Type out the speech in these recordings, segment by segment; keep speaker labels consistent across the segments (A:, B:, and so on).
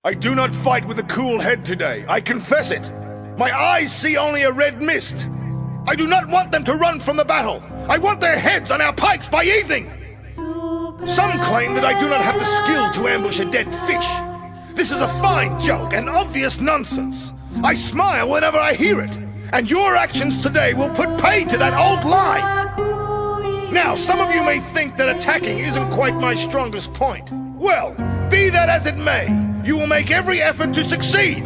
A: I do not fight with a cool head today, I confess it. My eyes see only a red mist. I do not want them to run from the battle. I want their heads on our pikes by evening. Some claim that I do not have the skill to ambush a dead fish. This is a fine joke and obvious nonsense. I smile whenever I hear it, and your actions today will put pay to that old lie. Now, some of you may think that attacking isn't quite my strongest point. Well, be that as it may, you will make every effort to succeed.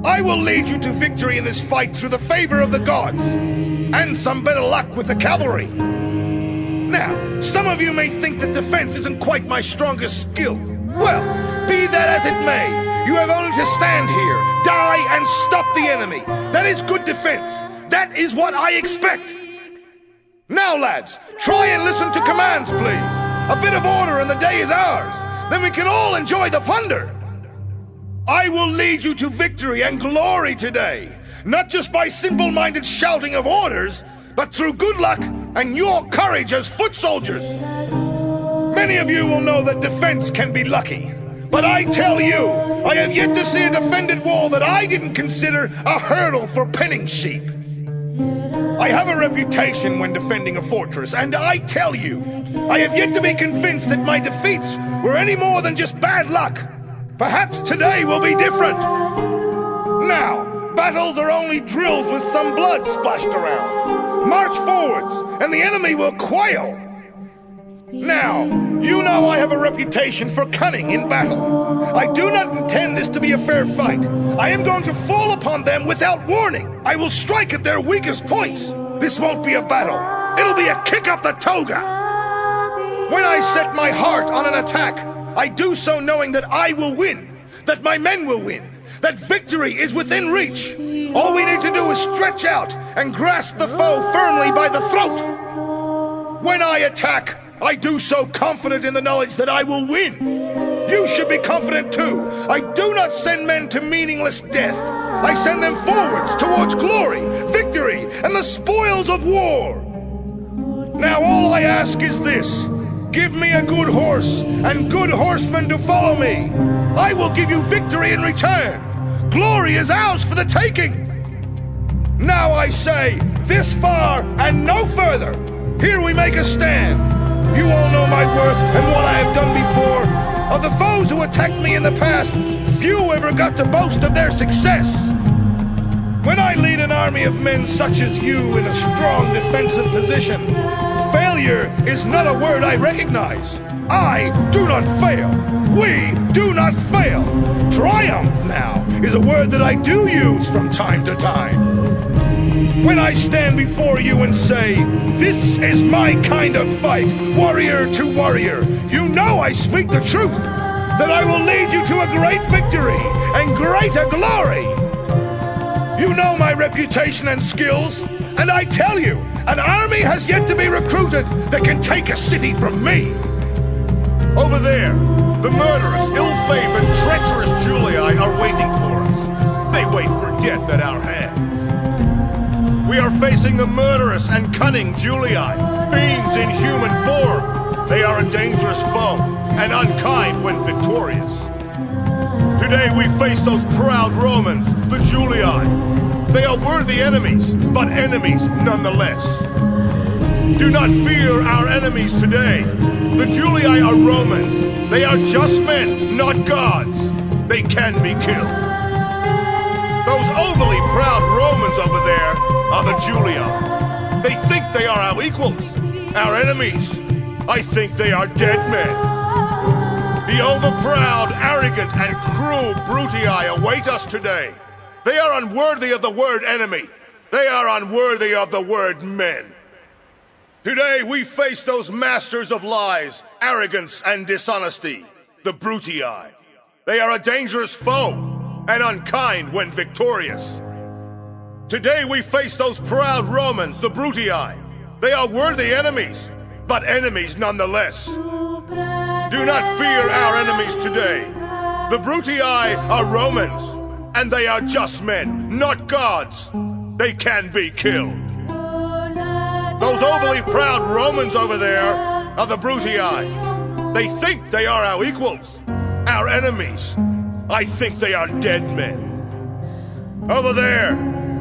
A: I will lead you to victory in this fight through the favor of the gods, and some better luck with the cavalry. Now, some of you may think that defense isn't quite my strongest skill. Well, be that as it may, you have only to stand here, die, and stop the enemy. That is good defense. That is what I expect. Now, lads, try and listen to commands, please. A bit of order and the day is ours. Then we can all enjoy the plunder. I will lead you to victory and glory today, not just by simple-minded shouting of orders, but through good luck and your courage as foot soldiers. Many of you will know that defense can be lucky, but I tell you, I have yet to see a defended wall that I didn't consider a hurdle for penning sheep. I have a reputation when defending a fortress, and I tell you, I have yet to be convinced that my defeats were any more than just bad luck. Perhaps today will be different. Now, battles are only drills with some blood splashed around. March forwards, and the enemy will quail. Now, you know I have a reputation for cunning in battle. I do not intend this to be a fair fight. I am going to fall upon them without warning. I will strike at their weakest points. This won't be a battle. It'll be a kick up the toga. When I set my heart on an attack, I do so knowing that I will win, that my men will win, that victory is within reach. All we need to do is stretch out and grasp the foe firmly by the throat. When I attack, I do so confident in the knowledge that I will win. You should be confident too. I do not send men to meaningless death. I send them forwards towards glory, victory, and the spoils of war. Now all I ask is this. Give me a good horse and good horsemen to follow me. I will give you victory in return. Glory is ours for the taking. Now I say, this far and no further. Here we make a stand. You all know my worth and what I have done before. Of the foes who attacked me in the past, few ever got to boast of their success. When I lead an army of men such as you in a strong defensive position, failure is not a word I recognize. I do not fail. We do not fail. Triumph, now, is a word that I do use from time to time. When I stand before you and say, this is my kind of fight, warrior to warrior, you know I speak the truth, that I will lead you to a great victory and greater glory. You know my reputation and skills, and I tell you, an army has yet to be recruited that can take a city from me. Over there, the murderous, ill-favored, treacherous Julii are waiting for us. They wait for death at our hands. We are facing the murderous and cunning Julii, fiends in human form. They are a dangerous foe, and unkind when victorious. Today we face those proud Romans, the Julii. They are worthy enemies, but enemies nonetheless. Do not fear our enemies today. The Julii are Romans. They are just men, not gods. They can be killed. Those overly proud Romans over there are the Julii. They think they are our equals, our enemies. I think they are dead men. The overproud, arrogant, and cruel Brutii await us today. They are unworthy of the word enemy. They are unworthy of the word men. Today we face those masters of lies, arrogance, and dishonesty, the Brutii. They are a dangerous foe, and unkind when victorious. Today we face those proud Romans, the Brutii. They are worthy enemies, but enemies nonetheless. Do not fear our enemies today. The Brutii are Romans, and they are just men, not gods. They can be killed. Those overly proud Romans over there are the Brutii. They think they are our equals, our enemies. I think they are dead men. Over there,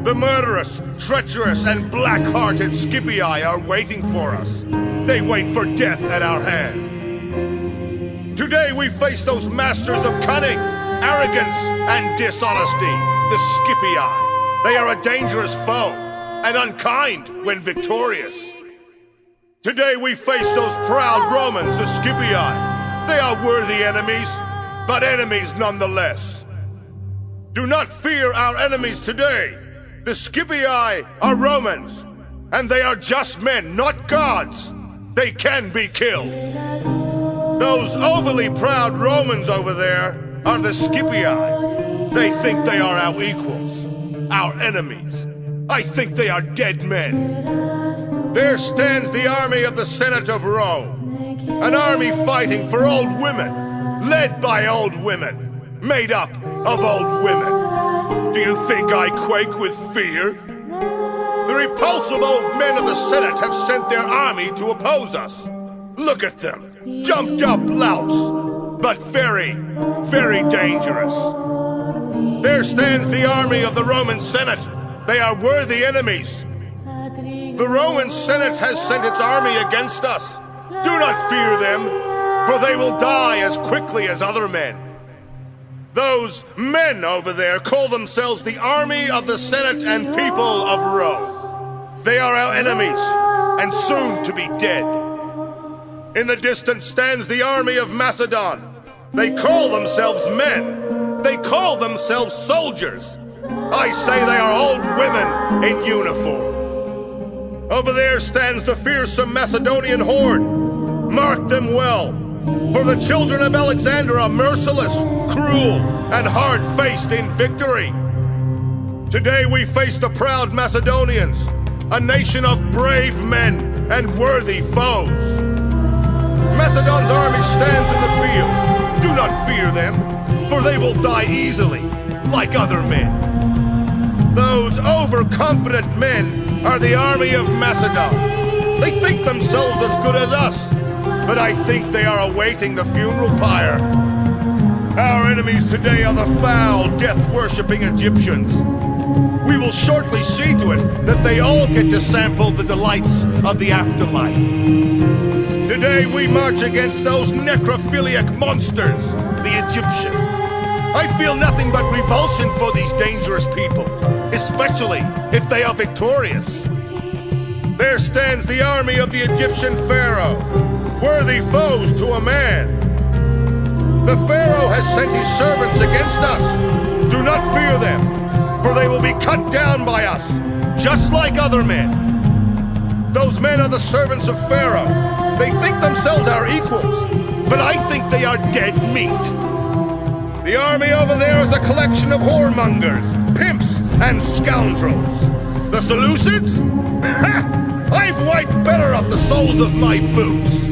A: the murderous, treacherous, and black-hearted Scipii are waiting for us. They wait for death at our hands. Today we face those masters of cunning, arrogance, and dishonesty, the Scipii. They are a dangerous foe, and unkind when victorious. Today we face those proud Romans, the Scipii. They are worthy enemies, but enemies nonetheless. Do not fear our enemies today. The Scipii are Romans, and they are just men, not gods. They can be killed. Those overly proud Romans over there are the Scipii. They think they are our equals, our enemies. I think they are dead men. There stands the army of the Senate of Rome, an army fighting for old women, led by old women, made up of old women. Do you think I quake with fear? The repulsive old men of the Senate have sent their army to oppose us. Look at them, jumped up louts, but very, very dangerous. There stands the army of the Roman Senate. They are worthy enemies. The Roman Senate has sent its army against us. Do not fear them, for they will die as quickly as other men. Those men over there call themselves the army of the Senate and people of Rome. They are our enemies, and soon to be dead. In the distance stands the army of Macedon. They call themselves men. They call themselves soldiers. I say they are old women in uniform. Over there stands the fearsome Macedonian horde. Mark them well, for the children of Alexander are merciless, cruel, and hard-faced in victory. Today we face the proud Macedonians, a nation of brave men and worthy foes. Macedon's army stands in the field. Do not fear them, for they will die easily, like other men. Those overconfident men are the army of Macedon. They think themselves as good as us, but I think they are awaiting the funeral pyre. Our enemies today are the foul, death-worshipping Egyptians. We will shortly see to it that they all get to sample the delights of the afterlife. Today we march against those necrophiliac monsters, the Egyptians. I feel nothing but revulsion for these dangerous people, especially if they are victorious. There stands the army of the Egyptian Pharaoh, worthy foes to a man. The Pharaoh has sent his servants against us. Do not fear them, for they will be cut down by us, just like other men. Those men are the servants of Pharaoh. They think themselves our equals, but I think they are dead meat. The army over there is a collection of whoremongers, pimps, and scoundrels. The Seleucids? Ha! I've wiped better off the soles of my boots.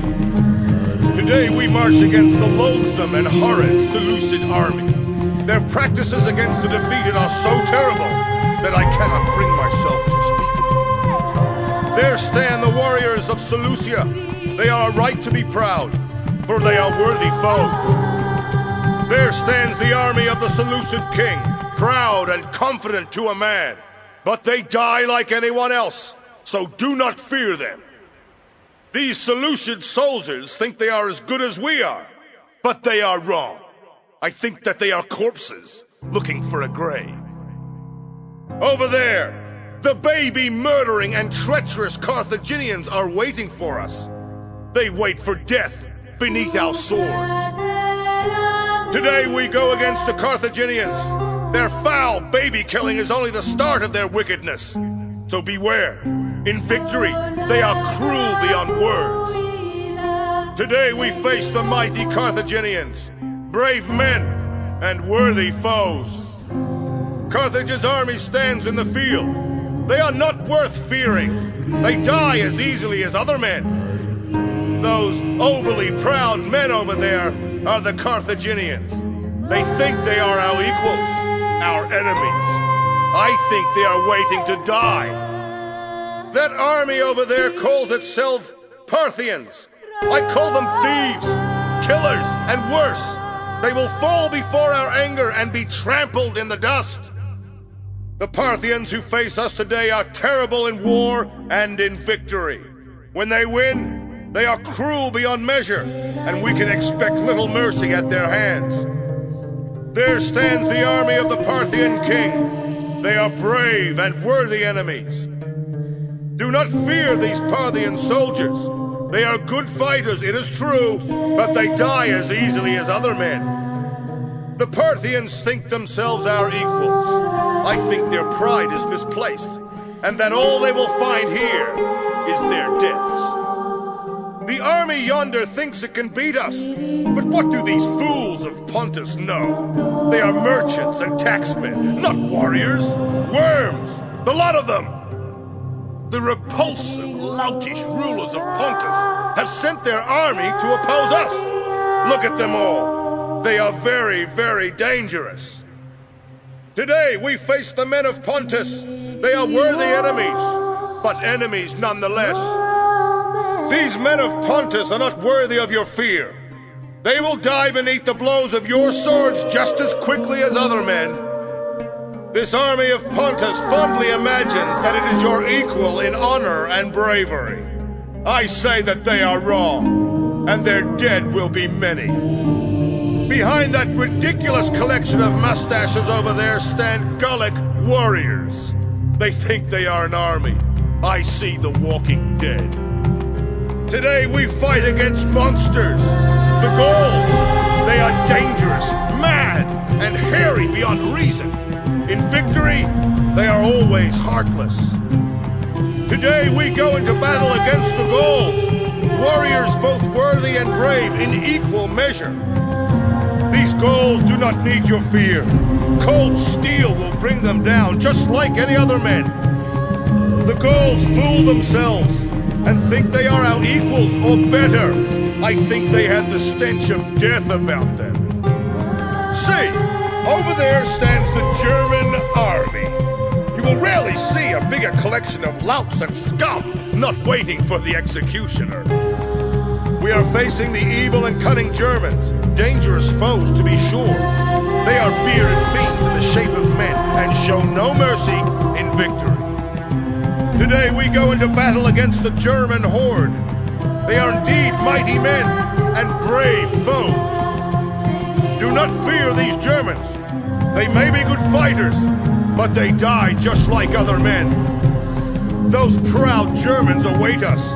A: Today we march against the loathsome and horrid Seleucid army. Their practices against the defeated are so terrible that I cannot bring myself to speak of them. There stand the warriors of Seleucia. They are right to be proud, for they are worthy foes. There stands the army of the Seleucid king, proud and confident to a man. But they die like anyone else, so do not fear them. These Seleucid soldiers think they are as good as we are, but they are wrong. I think that they are corpses looking for a grave. Over there, the baby-murdering and treacherous Carthaginians are waiting for us. They wait for death beneath our swords. Today we go against the Carthaginians. Their foul baby-killing is only the start of their wickedness. So beware. In victory, they are cruel beyond words. Today we face the mighty Carthaginians, brave men and worthy foes. Carthage's army stands in the field. They are not worth fearing. They die as easily as other men. Those overly proud men over there are the Carthaginians. They think they are our equals, our enemies. I think they are waiting to die. That army over there calls itself Parthians. I call them thieves, killers, and worse. They will fall before our anger and be trampled in the dust. The Parthians who face us today are terrible in war and in victory. When they win, they are cruel beyond measure, and we can expect little mercy at their hands. There stands the army of the Parthian king. They are brave and worthy enemies. Do not fear these Parthian soldiers. They are good fighters, it is true, but they die as easily as other men. The Parthians think themselves our equals. I think their pride is misplaced, and that all they will find here is their deaths. The army yonder thinks it can beat us, but what do these fools of Pontus know? They are merchants and taxmen, not warriors. Worms, the lot of them! The repulsive, loutish rulers of Pontus have sent their army to oppose us. Look at them all. They are very, very dangerous. Today we face the men of Pontus. They are worthy enemies, but enemies nonetheless. These men of Pontus are not worthy of your fear. They will die beneath the blows of your swords just as quickly as other men. This army of Pontus fondly imagines that it is your equal in honor and bravery. I say that they are wrong, and their dead will be many. Behind that ridiculous collection of mustaches over there stand Gallic warriors. They think they are an army. I see the walking dead. Today we fight against monsters. The Gauls, they are dangerous, mad, and hairy beyond reason. In victory, they are always heartless. Today we go into battle against the Gauls, warriors both worthy and brave in equal measure. These Gauls do not need your fear. Cold steel will bring them down just like any other men. The Gauls fool themselves and think they are our equals or better. I think they had the stench of death about them. See! Over there stands the German army. You will rarely see a bigger collection of louts and scum not waiting for the executioner. We are facing the evil and cunning Germans, dangerous foes to be sure. They are bearded fiends in the shape of men and show no mercy in victory. Today we go into battle against the German horde. They are indeed mighty men and brave foes. Do not fear these Germans. They may be good fighters, but they die just like other men. Those proud Germans await us.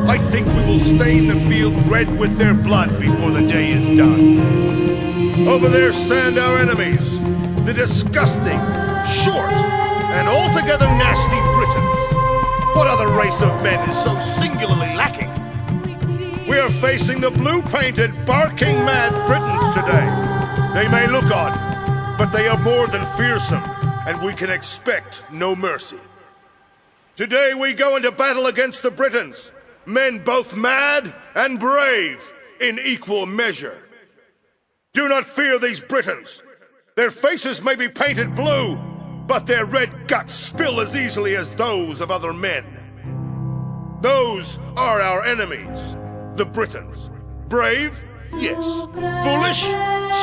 A: I think we will stain the field red with their blood before the day is done. Over there stand our enemies, the disgusting, short, and altogether nasty Britons. What other race of men is so singularly lacking? We are facing the blue-painted, barking mad Britons today. They may look odd, but they are more than fearsome, and we can expect no mercy. Today we go into battle against the Britons, men both mad and brave in equal measure. Do not fear these Britons. Their faces may be painted blue, but their red guts spill as easily as those of other men. Those are our enemies, the Britons. Brave? Yes. Foolish?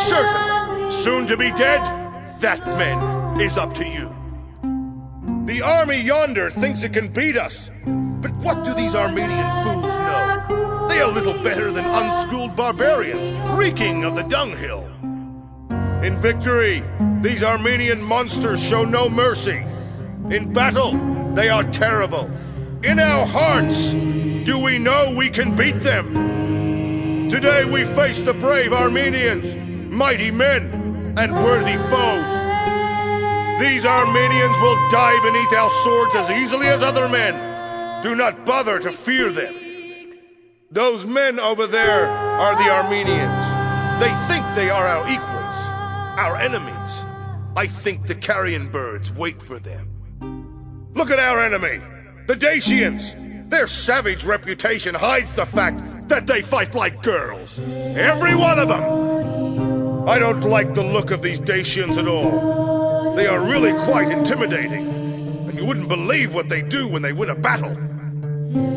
A: Certainly. Soon to be dead? That, men, is up to you. The army yonder thinks it can beat us. But what do these Armenian fools know? They are little better than unschooled barbarians, reeking of the dunghill. In victory, these Armenian monsters show no mercy. In battle, they are terrible. In our hearts, do we know we can beat them? Today we face the brave Armenians, mighty men, and worthy foes. These Armenians will die beneath our swords as easily as other men. Do not bother to fear them. Those men over there are the Armenians. They think they are our equals, our enemies. I think the carrion birds wait for them. Look at our enemy, the Dacians. Their savage reputation hides the fact that they fight like girls. Every one of them. I don't like the look of these Dacians at all. They are really quite intimidating, and you wouldn't believe what they do when they win a battle.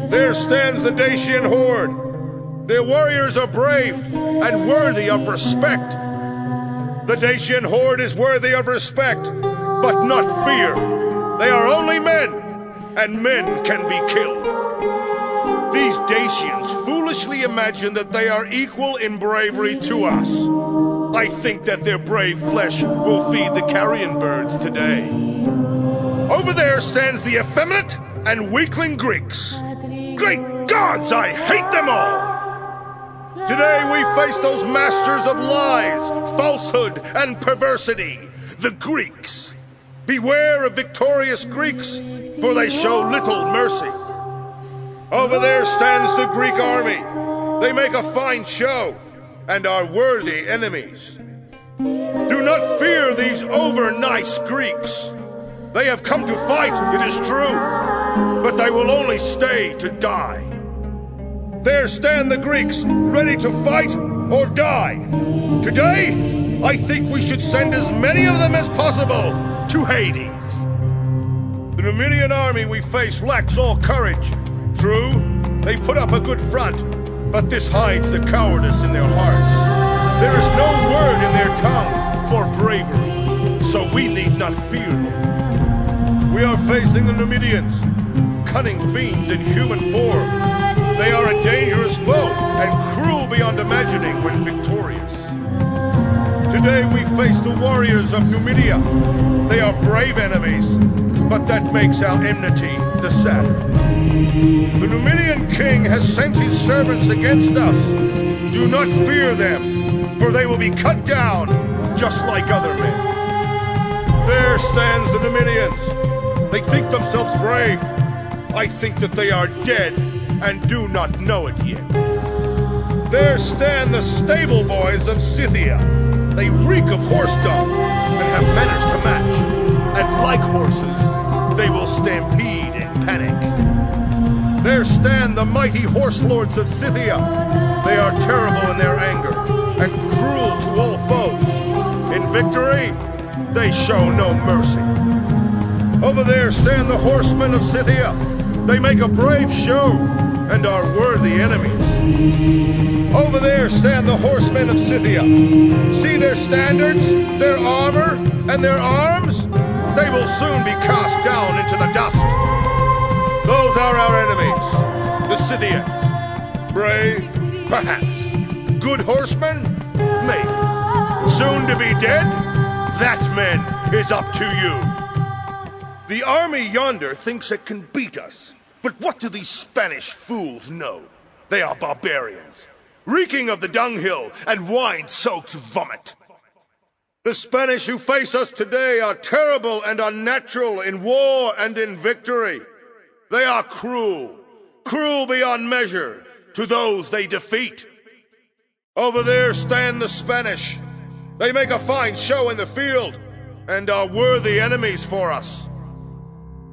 A: There stands the Dacian horde. Their warriors are brave and worthy of respect. The Dacian horde is worthy of respect, but not fear. They are only men, and men can be killed. These Dacians foolishly imagine that they are equal in bravery to us. I think that their brave flesh will feed the carrion birds today. Over there stands the effeminate and weakling Greeks. Great gods, I hate them all! Today we face those masters of lies, falsehood, and perversity, the Greeks. Beware of victorious Greeks, for they show little mercy. Over there stands the Greek army. They make a fine show, and are worthy enemies. Do not fear these over-nice Greeks. They have come to fight, it is true, but they will only stay to die. There stand the Greeks, ready to fight or die. Today, I think we should send as many of them as possible to Hades. The Numidian army we face lacks all courage. True, they put up a good front, but this hides the cowardice in their hearts. There is no word in their tongue for bravery, so we need not fear them. We are facing the Numidians, cunning fiends in human form. They are a dangerous foe and cruel beyond imagining when victorious. Today we face the warriors of Numidia. They are brave enemies, but that makes our enmity the sadder. The Numidian king has sent his servants against us. Do not fear them, for they will be cut down just like other men. There stands the Numidians. They think themselves brave. I think that they are dead and do not know it yet. There stand the stable boys of Scythia. They reek of horse dung and have managed to match. And like horses, they will stampede in panic. There stand the mighty horse lords of Scythia. They are terrible in their anger and cruel to all foes. In victory, they show no mercy. Over there stand the horsemen of Scythia. They make a brave show and are worthy enemies. Over there stand the horsemen of Scythia. See their standards, their armor, and their arms? They will soon be cast down into the dust. Those are our enemies, the Scythians. Brave? Perhaps. Good horsemen? Maybe. Soon to be dead? That, men, is up to you. The army yonder thinks it can beat us. But what do these Spanish fools know? They are barbarians, reeking of the dunghill and wine-soaked vomit. The Spanish who face us today are terrible and unnatural in war and in victory. They are cruel, cruel beyond measure to those they defeat. Over there stand the Spanish. They make a fine show in the field and are worthy enemies for us.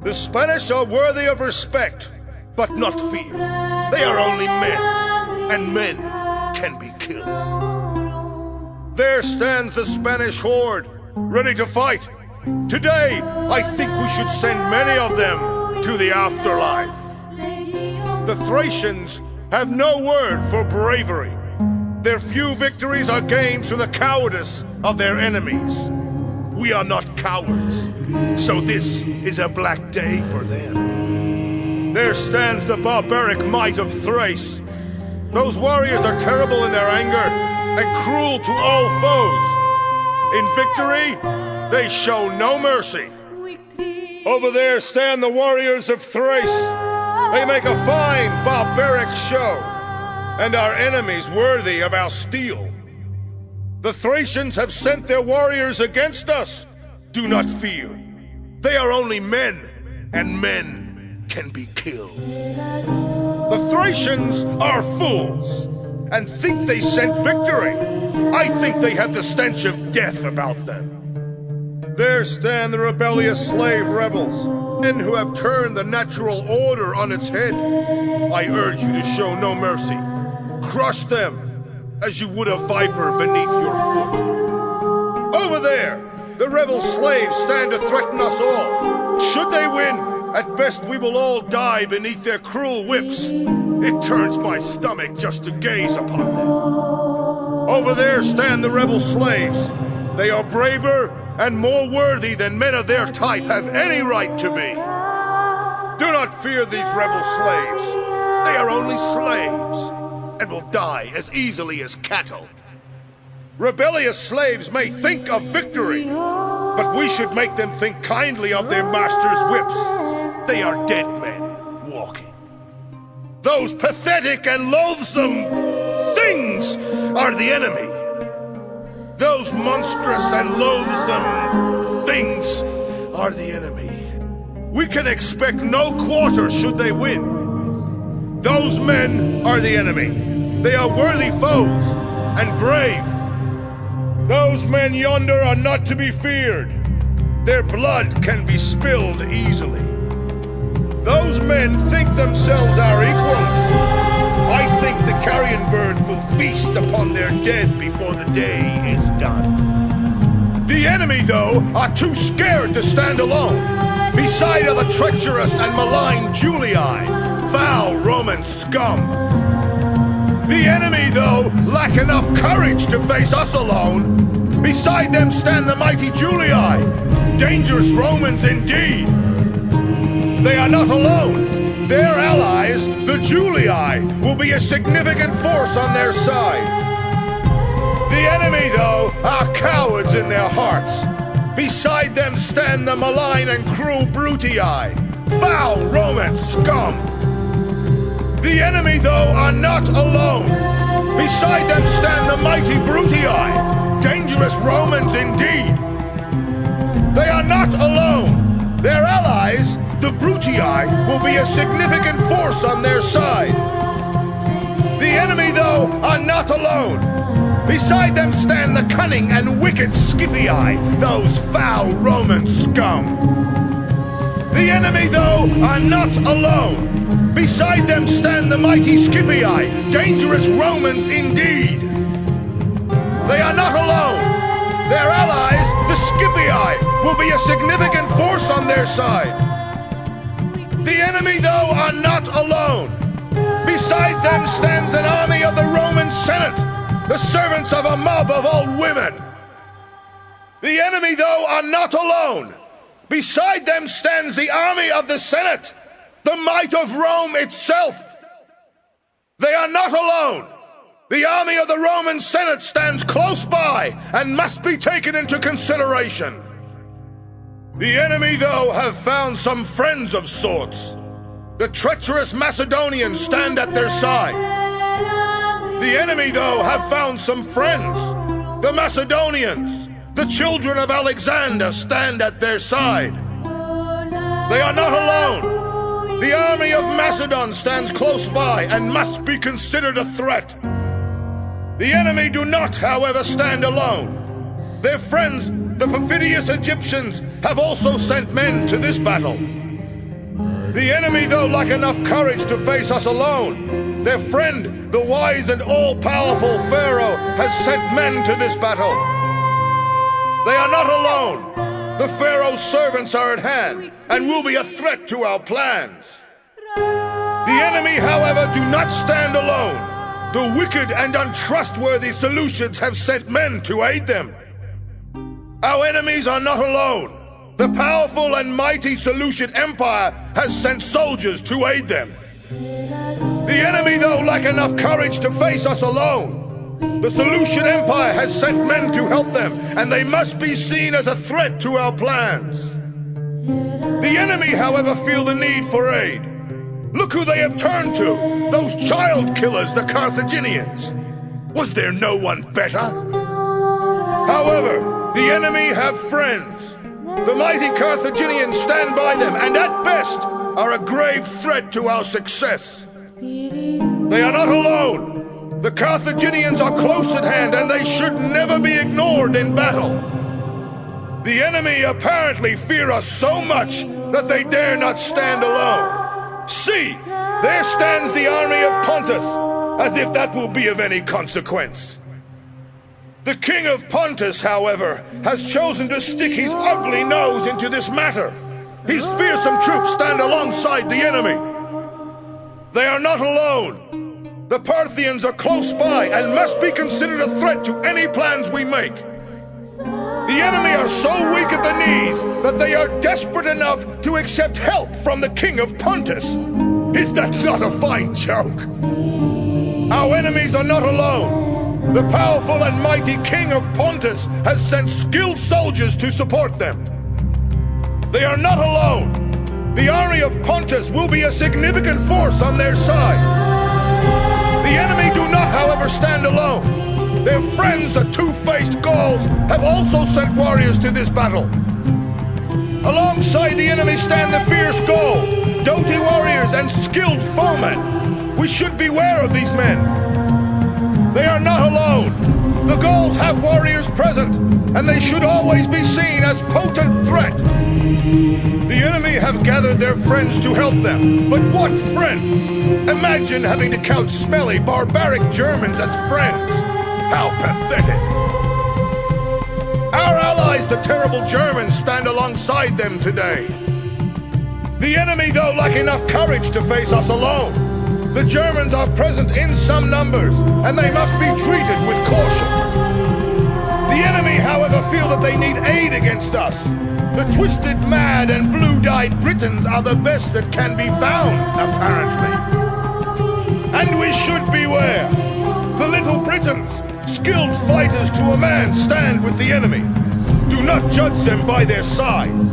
A: The Spanish are worthy of respect, but not fear. They are only men, and men can be killed. There stands the Spanish horde, ready to fight. Today, I think we should send many of them to the afterlife. The Thracians have no word for bravery. Their few victories are gained through the cowardice of their enemies. We are not cowards, so this is a black day for them. There stands the barbaric might of Thrace. Those warriors are terrible in their anger and cruel to all foes. In victory, they show no mercy. Over there stand the warriors of Thrace. They make a fine barbaric show, and our enemies worthy of our steel. The Thracians have sent their warriors against us. Do not fear. They are only men, and men can be killed. The Thracians are fools, and think they scent victory. I think they have the stench of death about them. There stand the rebellious slave rebels, men who have turned the natural order on its head. I urge you to show no mercy. Crush them as you would a viper beneath your foot. Over there, the rebel slaves stand to threaten us all. Should they win, at best we will all die beneath their cruel whips. It turns my stomach just to gaze upon them. Over there stand the rebel slaves. They are braver and more worthy than men of their type have any right to be. Do not fear these rebel slaves. They are only slaves, and will die as easily as cattle. Rebellious slaves may think of victory, but we should make them think kindly of their masters' whips. They are dead men walking. Those pathetic and loathsome things are the enemy. Those monstrous and loathsome things are the enemy. We can expect no quarter should they win. Those men are the enemy. They are worthy foes and brave. Those men yonder are not to be feared. Their blood can be spilled easily. Those men think themselves our equals. I think the carrion birds will feast upon their dead before the day is done. The enemy, though, are too scared to stand alone. Beside are the treacherous and malign Julii, foul Roman scum. The enemy, though, lack enough courage to face us alone. Beside them stand the mighty Julii, dangerous Romans indeed. They are not alone. Their allies, the Julii, will be a significant force on their side. The enemy, though, are cowards in their hearts. Beside them stand the malign and cruel Brutii, foul Roman scum. The enemy, though, are not alone. Beside them stand the mighty Brutii, dangerous Romans indeed. They are not alone. Their allies, the Brutii, will be a significant force on their side. The enemy, though, are not alone. Beside them stand the cunning and wicked Scipii, those foul Roman scum. The enemy, though, are not alone. Beside them stand the mighty Scipii, dangerous Romans indeed. They are not alone. Their allies, the Scipii, will be a significant force on their side. The enemy, though, are not alone. Beside them stands an army of the Roman Senate, the servants of a mob of old women. The enemy, though, are not alone. Beside them stands the army of the Senate, the might of Rome itself. They are not alone. The army of the Roman Senate stands close by and must be taken into consideration. The enemy, though, have found some friends of sorts. The treacherous Macedonians stand at their side. The enemy, though, have found some friends. The Macedonians, the children of Alexander, stand at their side. They are not alone. The army of Macedon stands close by and must be considered a threat. The enemy do not, however, stand alone. Their friends, the perfidious Egyptians, have also sent men to this battle. The enemy, though, lack enough courage to face us alone. Their friend, the wise and all-powerful Pharaoh, has sent men to this battle. They are not alone. The Pharaoh's servants are at hand and will be a threat to our plans. The enemy, however, do not stand alone. The wicked and untrustworthy Seleucids have sent men to aid them. Our enemies are not alone. The powerful and mighty Seleucid Empire has sent soldiers to aid them. The enemy, though, lack enough courage to face us alone. The Seleucid Empire has sent men to help them, and they must be seen as a threat to our plans. The enemy, however, feel the need for aid. Look who they have turned to, those child killers, the Carthaginians. Was there no one better? However, the enemy have friends. The mighty Carthaginians stand by them, and at best are a grave threat to our success. They are not alone. The Carthaginians are close at hand, and they should never be ignored in battle. The enemy apparently fear us so much that they dare not stand alone. See, there stands the army of Pontus, as if that will be of any consequence. The king of Pontus, however, has chosen to stick his ugly nose into this matter. His fearsome troops stand alongside the enemy. They are not alone. The Parthians are close by and must be considered a threat to any plans we make. The enemy are so weak at the knees that they are desperate enough to accept help from the king of Pontus. Is that not a fine joke? Our enemies are not alone. The powerful and mighty king of Pontus has sent skilled soldiers to support them. They are not alone. The army of Pontus will be a significant force on their side. The enemy do not, however, stand alone. Their friends, the two-faced Gauls, have also sent warriors to this battle. Alongside the enemy stand the fierce Gauls, doughty warriors and skilled foemen. We should beware of these men. They are not alone. The Gauls have warriors present, and they should always be seen as potent threat. The enemy have gathered their friends to help them, but what friends? Imagine having to count smelly, barbaric Germans as friends. How pathetic! Our allies, the terrible Germans, stand alongside them today. The enemy, though, lack enough courage to face us alone. The Germans are present in some numbers, and they must be treated with caution. The enemy, however, feel that they need aid against us. The twisted, mad, and blue-dyed Britons are the best that can be found, apparently. And we should beware. The little Britons, skilled fighters to a man, stand with the enemy. Do not judge them by their size.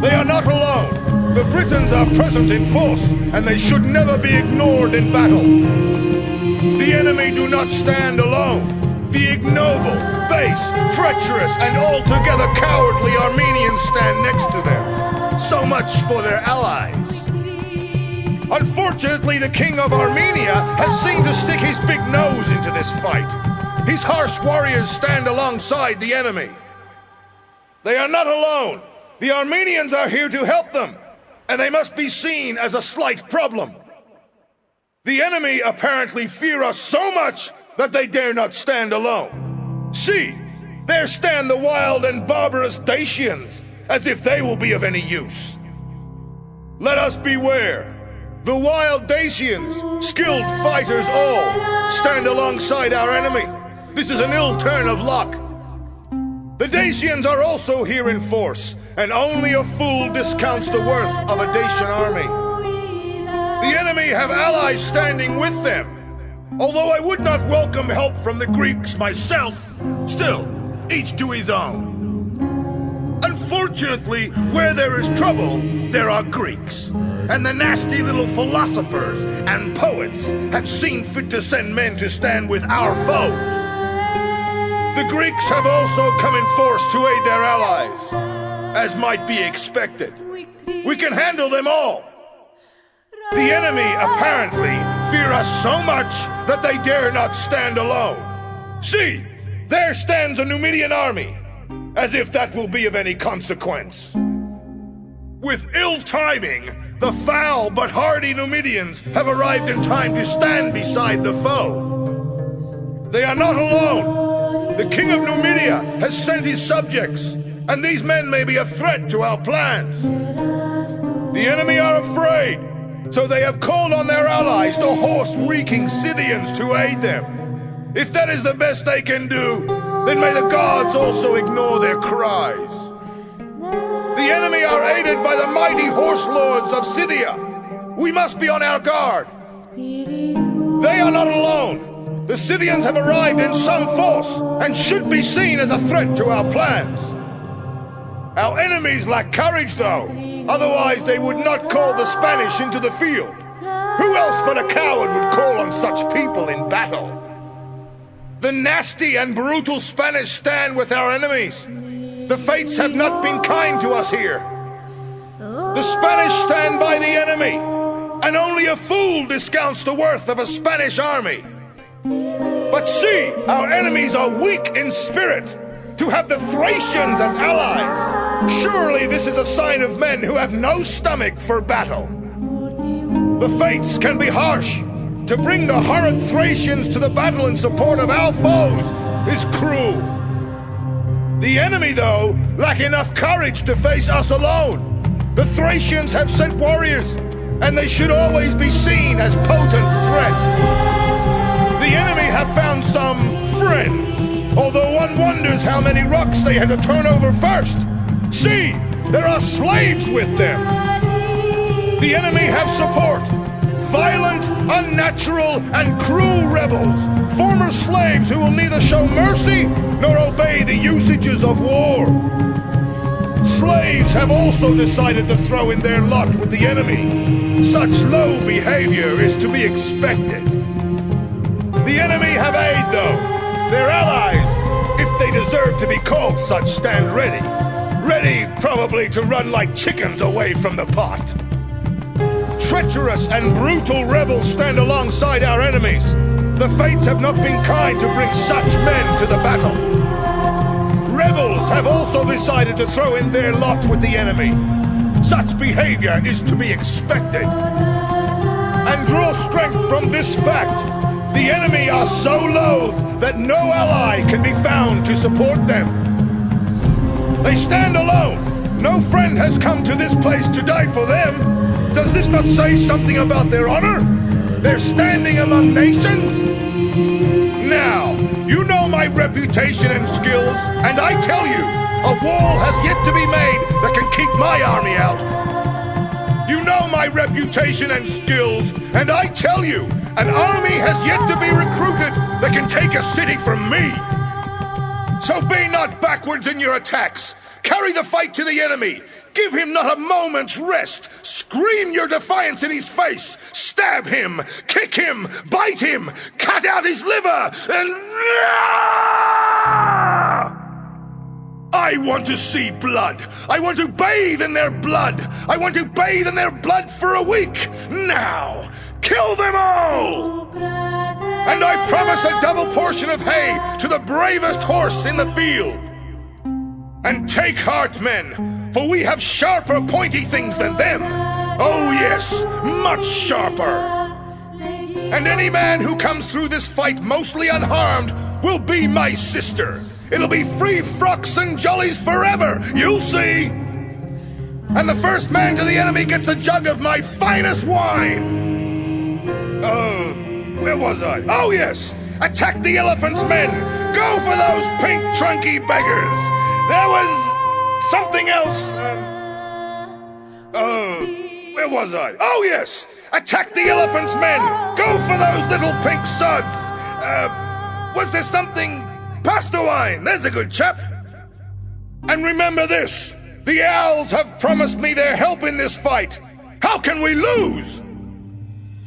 A: They are not alone. The Britons are present in force, and they should never be ignored in battle. The enemy do not stand alone. The ignoble, base, treacherous, and altogether cowardly Armenians stand next to them. So much for their allies. Unfortunately, the king of Armenia has seemed to stick his big nose into this fight. His harsh warriors stand alongside the enemy. They are not alone. The Armenians are here to help them, and they must be seen as a slight problem. The enemy apparently fear us so much that they dare not stand alone. See, there stand the wild and barbarous Dacians, as if they will be of any use. Let us beware. The wild Dacians, skilled fighters all, stand alongside our enemy. This is an ill turn of luck. The Dacians are also here in force, and only a fool discounts the worth of a Dacian army. The enemy have allies standing with them. Although I would not welcome help from the Greeks myself, still, each to his own. Unfortunately, where there is trouble, there are Greeks. And the nasty little philosophers and poets have seen fit to send men to stand with our foes. The Greeks have also come in force to aid their allies, as might be expected. We can handle them all. The enemy, apparently, fear us so much that they dare not stand alone. See, there stands a Numidian army, as if that will be of any consequence. With ill timing, the foul but hardy Numidians have arrived in time to stand beside the foe. They are not alone. The king of Numidia has sent his subjects, and these men may be a threat to our plans. The enemy are afraid, so they have called on their allies, the horse-reeking Scythians, to aid them. If that is the best they can do, then may the gods also ignore their cries. The enemy are aided by the mighty horse lords of Scythia. We must be on our guard. They are not alone. The Scythians have arrived in some force and should be seen as a threat to our plans. Our enemies lack courage, though. Otherwise, they would not call the Spanish into the field. Who else but a coward would call on such people in battle? The nasty and brutal Spanish stand with our enemies. The fates have not been kind to us here. The Spanish stand by the enemy, and only a fool discounts the worth of a Spanish army. But see, our enemies are weak in spirit. To have the Thracians as allies, surely this is a sign of men who have no stomach for battle. The fates can be harsh. To bring the horrid Thracians to the battle in support of our foes is cruel. The enemy, though, lack enough courage to face us alone. The Thracians have sent warriors, and they should always be seen as potent threats. The enemy have found some friends, although one wonders how many rocks they had to turn over first. See, there are slaves with them. The enemy have support. Violent, unnatural, and cruel rebels. Former slaves who will neither show mercy nor obey the usages of war. Slaves have also decided to throw in their lot with the enemy. Such low behavior is to be expected. The enemy have aid, though. Their allies, if they deserve to be called such, stand ready. Ready, probably, to run like chickens away from the pot. Treacherous and brutal rebels stand alongside our enemies. The fates have not been kind to bring such men to the battle. Rebels have also decided to throw in their lot with the enemy. Such behavior is to be expected. And draw strength from this fact. The enemy are so loath that no ally can be found to support them. They stand alone. No friend has come to this place to die for them. Does this not say something about their honor? They're standing among nations? Now, you know my reputation and skills, and I tell you, a wall has yet to be made that can keep my army out. You know my reputation and skills, and I tell you, an army has yet to be recruited that can take a city from me. So be not backwards in your attacks. Carry the fight to the enemy. Give him not a moment's rest. Scream your defiance in his face. Stab him, kick him, bite him, cut out his liver, and... I want to see blood. I want to bathe in their blood. I want to bathe in their blood for a week. Now, kill them all! And I promise a double portion of hay to the bravest horse in the field. And take heart, men, for we have sharper pointy things than them. Oh yes, much sharper. And any man who comes through this fight mostly unharmed will be my sister. It'll be free frocks and jollies forever, you'll see. And the first man to the enemy gets a jug of my finest wine. Where was I? Oh yes, attack the elephants, men. Go for those pink trunky beggars. There was something else. Where was I? Oh, yes! Attack the elephants, men! Go for those little pink suds! Was there something? Pass the wine, there's a good chap! And remember this, the owls have promised me their help in this fight. How can we lose?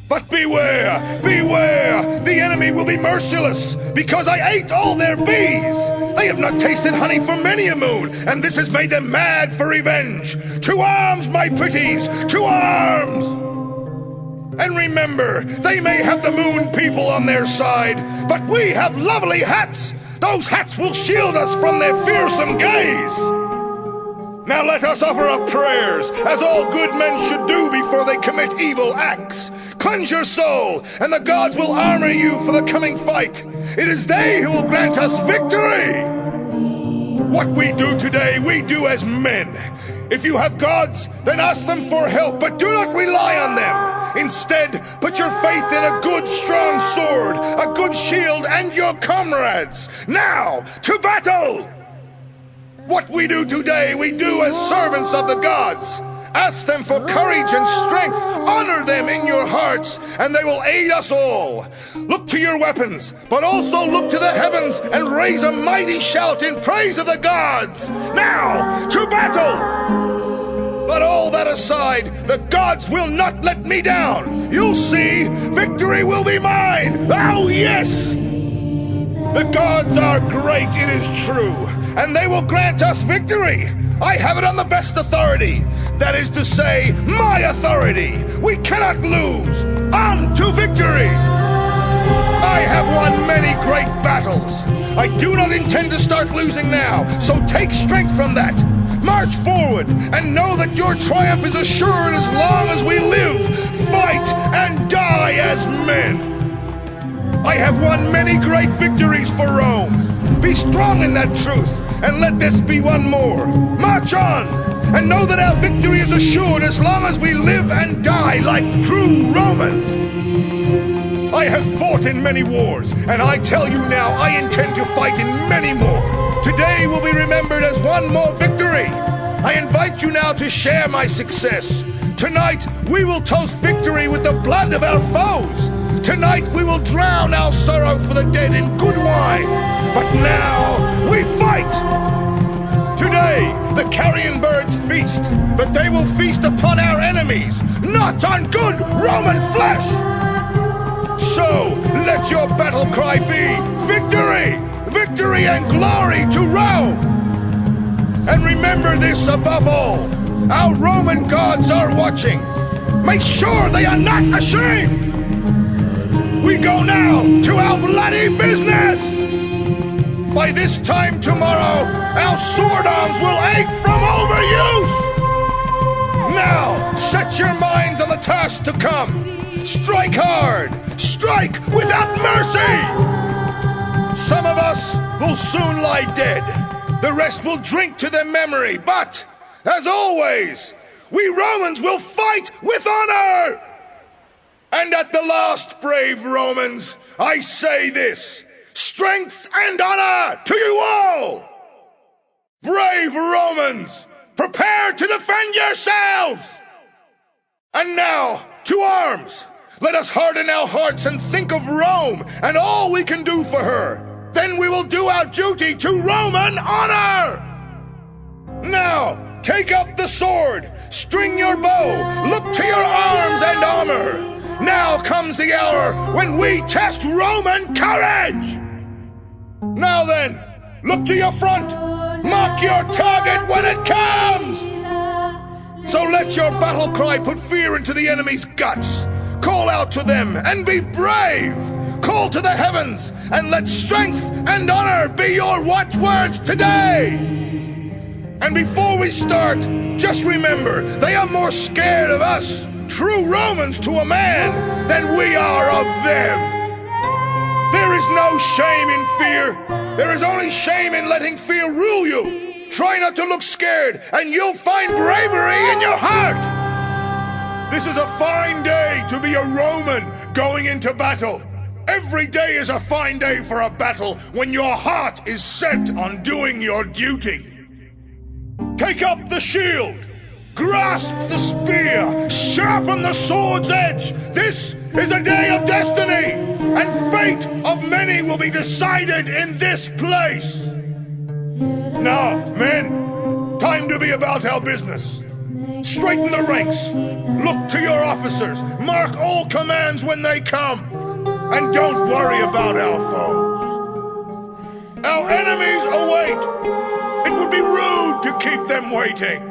A: But beware, beware! The enemy will be merciless, because I ate all their bees! They have not tasted honey for many a moon, and this has made them mad for revenge! To arms, my pretties! To arms! And remember, they may have the moon people on their side, but we have lovely hats! Those hats will shield us from their fearsome gaze! Now let us offer up prayers, as all good men should do before they commit evil acts. Cleanse your soul, and the gods will armor you for the coming fight. It is they who will grant us victory. What we do today, we do as men. If you have gods, then ask them for help, but do not rely on them. Instead, put your faith in a good, strong sword, a good shield, and your comrades. Now, to battle! What we do today, we do as servants of the gods. Ask them for courage and strength. Honor them in your hearts, and they will aid us all. Look to your weapons, but also look to the heavens and raise a mighty shout in praise of the gods. Now, to battle! But all that aside, the gods will not let me down. You'll see, victory will be mine. Oh, yes! The gods are great, it is true, and they will grant us victory. I have it on the best authority. That is to say, my authority. We cannot lose. On to victory! I have won many great battles. I do not intend to start losing now, so take strength from that. March forward and know that your triumph is assured as long as we live, fight, and die as men. I have won many great victories for Rome. Be strong in that truth, and let this be one more. March on, and know that our victory is assured as long as we live and die like true Romans. I I have fought in many wars, and I tell you now, I intend to fight in many more. Today will be remembered as one more victory. I invite you now to share my success. Tonight, we will toast victory with the blood of our foes. Tonight, we will drown our sorrow for the dead in good wine. But now, we fight! Today, the carrion birds feast, but they will feast upon our enemies, not on good Roman flesh! So, let your battle cry be, victory! Victory and glory to Rome! And remember this above all, our Roman gods are watching. Make sure they are not ashamed! We go now to our bloody business! By this time tomorrow, our sword arms will ache from overuse! Now, set your minds on the task to come. Strike hard! Strike without mercy! Some of us will soon lie dead. The rest will drink to their memory. But, as always, we Romans will fight with honor! And at the last, brave Romans, I say this: strength and honor to you all! Brave Romans, prepare to defend yourselves! And now, to arms! Let us harden our hearts and think of Rome and all we can do for her. Then we will do our duty to Roman honor! Now, take up the sword, string your bow, look to your arms and armor. Now comes the hour when we test Roman courage! Now then, look to your front, mark your target when it comes! So let your battle cry put fear into the enemy's guts. Call out to them and be brave! Call to the heavens and let strength and honor be your watchwords today! And before we start, just remember, they are more scared of us, true Romans to a man, than we are of them! There is no shame in fear. There is only shame in letting fear rule you. Try not to look scared, and you'll find bravery in your heart! This is a fine day to be a Roman going into battle. Every day is a fine day for a battle when your heart is set on doing your duty. Take up the shield, grasp the spear, sharpen the sword's edge. This is a day of destiny, and fate of many will be decided in this place. Now, men, time to be about our business. Straighten the ranks, look to your officers, mark all commands when they come, and don't worry about our foes. Our enemies await. It would be rude to keep them waiting.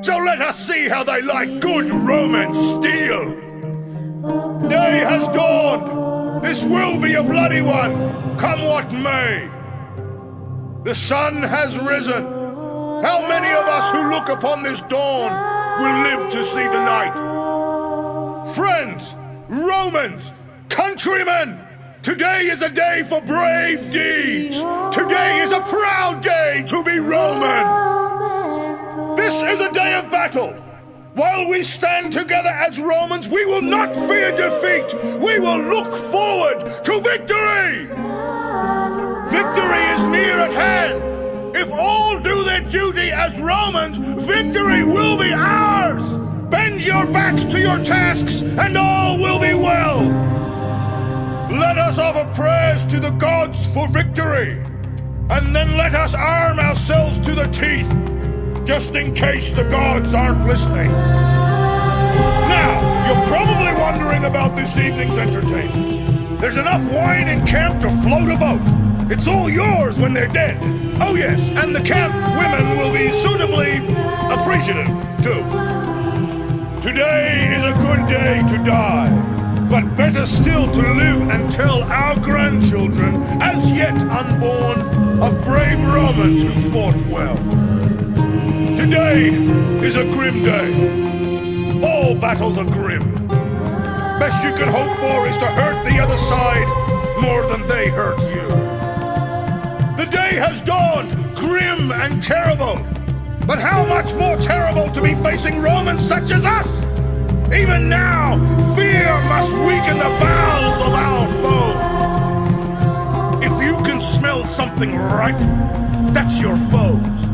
A: So let us see how they like good Roman steel. Day has dawned. This will be a bloody one, come what may. The sun has risen. How many of us who look upon this dawn will live to see the night? Friends, Romans, countrymen, today is a day for brave deeds. Today is a proud day to be Roman. This is a day of battle. While we stand together as Romans, we will not fear defeat. We will look forward to victory. Victory is near at hand. If all do their duty as Romans, victory will be ours. Bend your backs to your tasks, and all will be well. Let us offer prayers to the gods for victory, and then let us arm ourselves to the teeth, just in case the gods aren't listening. Now, you're probably wondering about this evening's entertainment. There's enough wine in camp to float a boat. It's all yours when they're dead. Oh yes, and the camp women will be suitably appreciative, too. Today is a good day to die, but better still to live and tell our grandchildren, as yet unborn, of brave Romans who fought well. Today is a grim day. All battles are grim. Best you can hope for is to hurt the other side more than they hurt you. The day has dawned, grim and terrible. But how much more terrible to be facing Romans such as us? Even now, fear must weaken the bowels of our foes. If you can smell something right, that's your foes.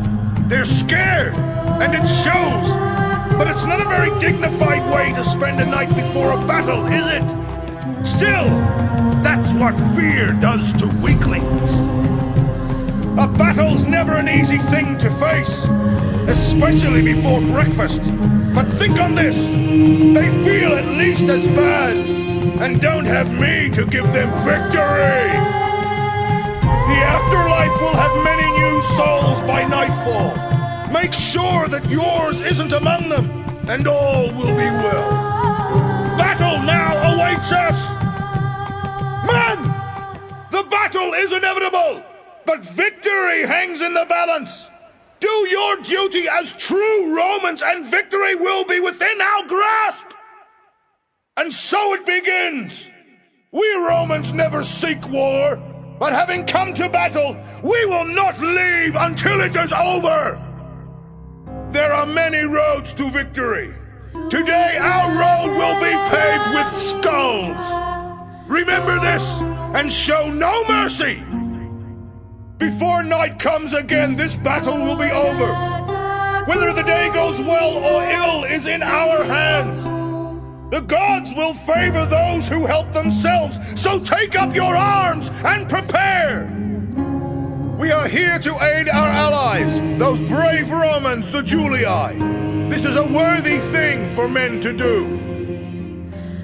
A: They're scared, and it shows. But it's not a very dignified way to spend a night before a battle, is it? Still, that's what fear does to weaklings. A battle's never an easy thing to face, especially before breakfast. But think on this, they feel at least as bad, and don't have me to give them victory. The afterlife will have many new souls by nightfall. Make sure that yours isn't among them, and all will be well. Battle now awaits us! Men! The battle is inevitable, but victory hangs in the balance. Do your duty as true Romans, and victory will be within our grasp! And so it begins. We Romans never seek war, but having come to battle, we will not leave until it is over. There are many roads to victory. Today our road will be paved with skulls. Remember this, and show no mercy. Before night comes again, this battle will be over. Whether the day goes well or ill is in our hands. The gods will favor those who help themselves, so take up your arms and prepare. We are here to aid our allies, those brave Romans, the Julii. This is a worthy thing for men to do.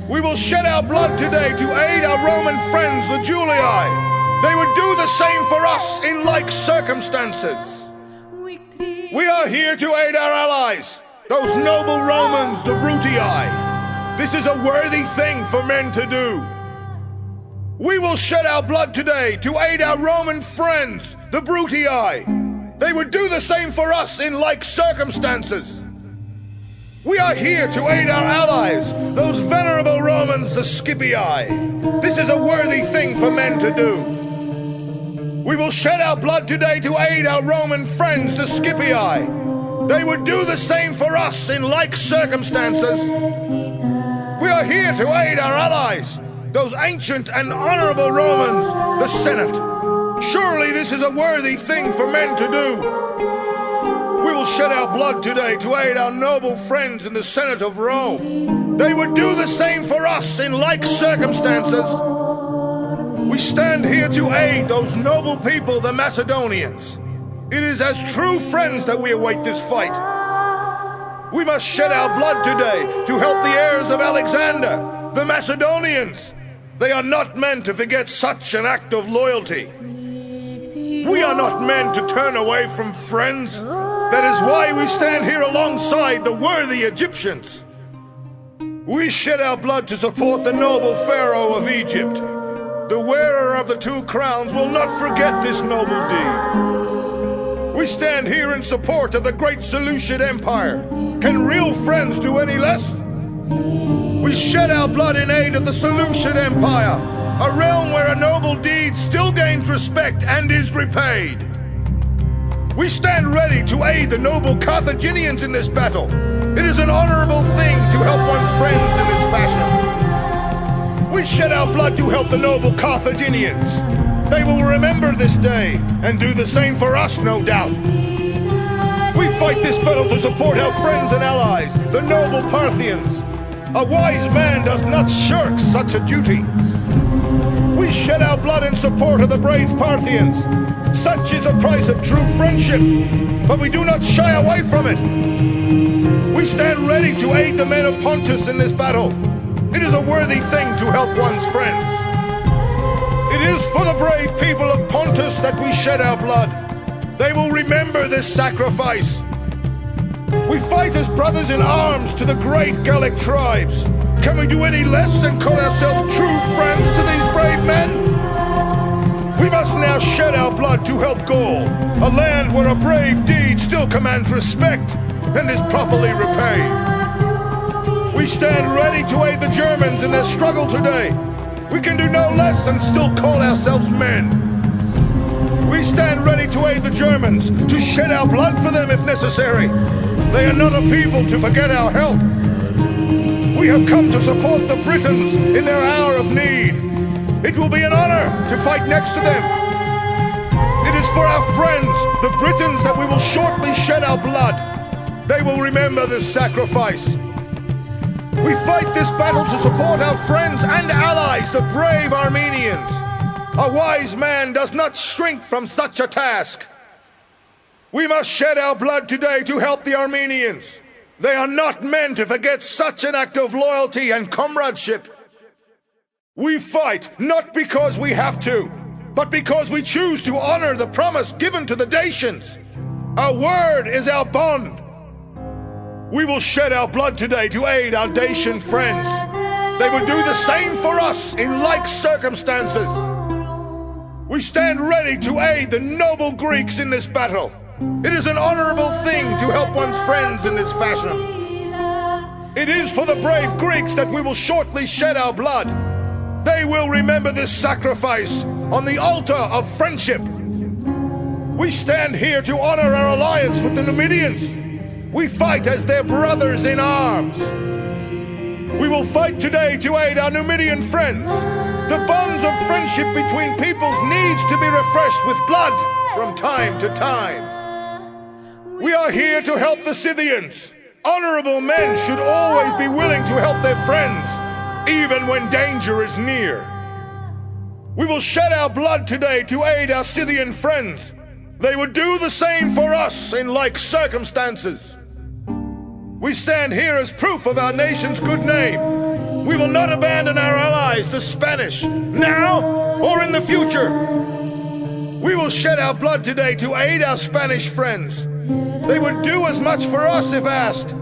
A: We will shed our blood today to aid our Roman friends, the Julii. They would do the same for us in like circumstances. We are here to aid our allies, those noble Romans, the Brutii. This is a worthy thing for men to do. We will shed our blood today to aid our Roman friends, the Brutii. They would do the same for us in like circumstances. We are here to aid our allies, those venerable Romans, the Scipii. This is a worthy thing for men to do. We will shed our blood today to aid our Roman friends, the Scipii. They would do the same for us in like circumstances. We are here to aid our allies, those ancient and honorable Romans, the Senate. Surely this is a worthy thing for men to do. We will shed our blood today to aid our noble friends in the Senate of Rome. They would do the same for us in like circumstances. We stand here to aid those noble people, the Macedonians. It is as true friends that we await this fight. We must shed our blood today to help the heirs of Alexander, the Macedonians. They are not men to forget such an act of loyalty. We are not men to turn away from friends. That is why we stand here alongside the worthy Egyptians. We shed our blood to support the noble Pharaoh of Egypt. The wearer of the two crowns will not forget this noble deed. We stand here in support of the great Seleucid Empire. Can real friends do any less? We shed our blood in aid of the Seleucid Empire, a realm where a noble deed still gains respect and is repaid. We stand ready to aid the noble Carthaginians in this battle. It is an honorable thing to help one's friends in this fashion. We shed our blood to help the noble Carthaginians. They will remember this day and do the same for us, no doubt. We fight this battle to support our friends and allies, the noble Parthians. A wise man does not shirk such a duty. We shed our blood in support of the brave Parthians. Such is the price of true friendship, but we do not shy away from it. We stand ready to aid the men of Pontus in this battle. It is a worthy thing to help one's friends. It is for the brave people of Pontus that we shed our blood. They will remember this sacrifice. We fight as brothers in arms to the great Gallic tribes. Can we do any less than call ourselves true friends to these brave men? We must now shed our blood to help Gaul, a land where a brave deed still commands respect and is properly repaid. We stand ready to aid the Germans in their struggle today. We can do no less and still call ourselves men. We stand ready to aid the Germans, to shed our blood for them if necessary. They are not a people to forget our help. We have come to support the Britons in their hour of need. It will be an honor to fight next to them. It is for our friends, the Britons, that we will shortly shed our blood. They will remember this sacrifice. We fight this battle to support our friends and allies, the brave Armenians. A wise man does not shrink from such a task. We must shed our blood today to help the Armenians. They are not men to forget such an act of loyalty and comradeship. We fight not because we have to, but because we choose to honor the promise given to the Dacians. Our word is our bond. We will shed our blood today to aid our Dacian friends. They will do the same for us in like circumstances. We stand ready to aid the noble Greeks in this battle. It is an honorable thing to help one's friends in this fashion. It is for the brave Greeks that we will shortly shed our blood. They will remember this sacrifice on the altar of friendship. We stand here to honor our alliance with the Numidians. We fight as their brothers in arms. We will fight today to aid our Numidian friends. The bonds of friendship between peoples needs to be refreshed with blood from time to time. We are here to help the Scythians. Honorable men should always be willing to help their friends, even when danger is near. We will shed our blood today to aid our Scythian friends. They would do the same for us in like circumstances. We stand here as proof of our nation's good name. We will not abandon our allies, the Spanish, now or in the future. We will shed our blood today to aid our Spanish friends. They would do as much for us if asked.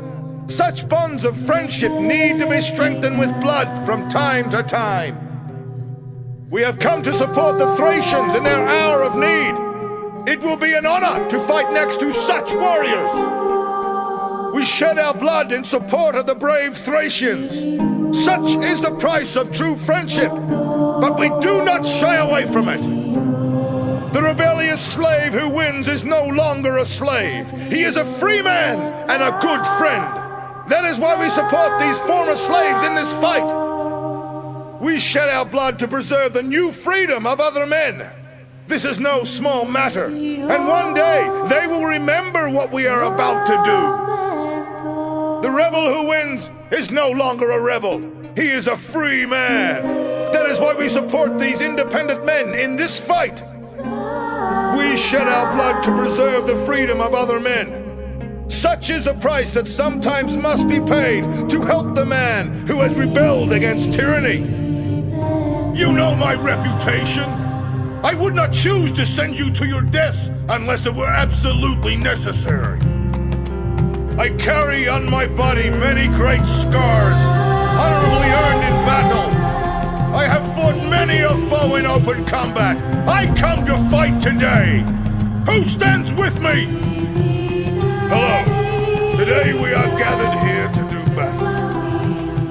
A: Such bonds of friendship need to be strengthened with blood from time to time. We have come to support the Thracians in their hour of need. It will be an honor to fight next to such warriors. We shed our blood in support of the brave Thracians. Such is the price of true friendship, but we do not shy away from it. The rebellious slave who wins is no longer a slave. He is a free man and a good friend. That is why we support these former slaves in this fight. We shed our blood to preserve the new freedom of other men. This is no small matter, and one day they will remember what we are about to do. The rebel who wins is no longer a rebel. He is a free man. That is why we support these independent men in this fight. We shed our blood to preserve the freedom of other men. Such is the price that sometimes must be paid to help the man who has rebelled against tyranny. You know my reputation. I would not choose to send you to your deaths unless it were absolutely necessary. I carry on my body many great scars, honorably earned in battle. I have fought many a foe in open combat. I come to fight today. Who stands with me? Hello. Today we are gathered here to do battle.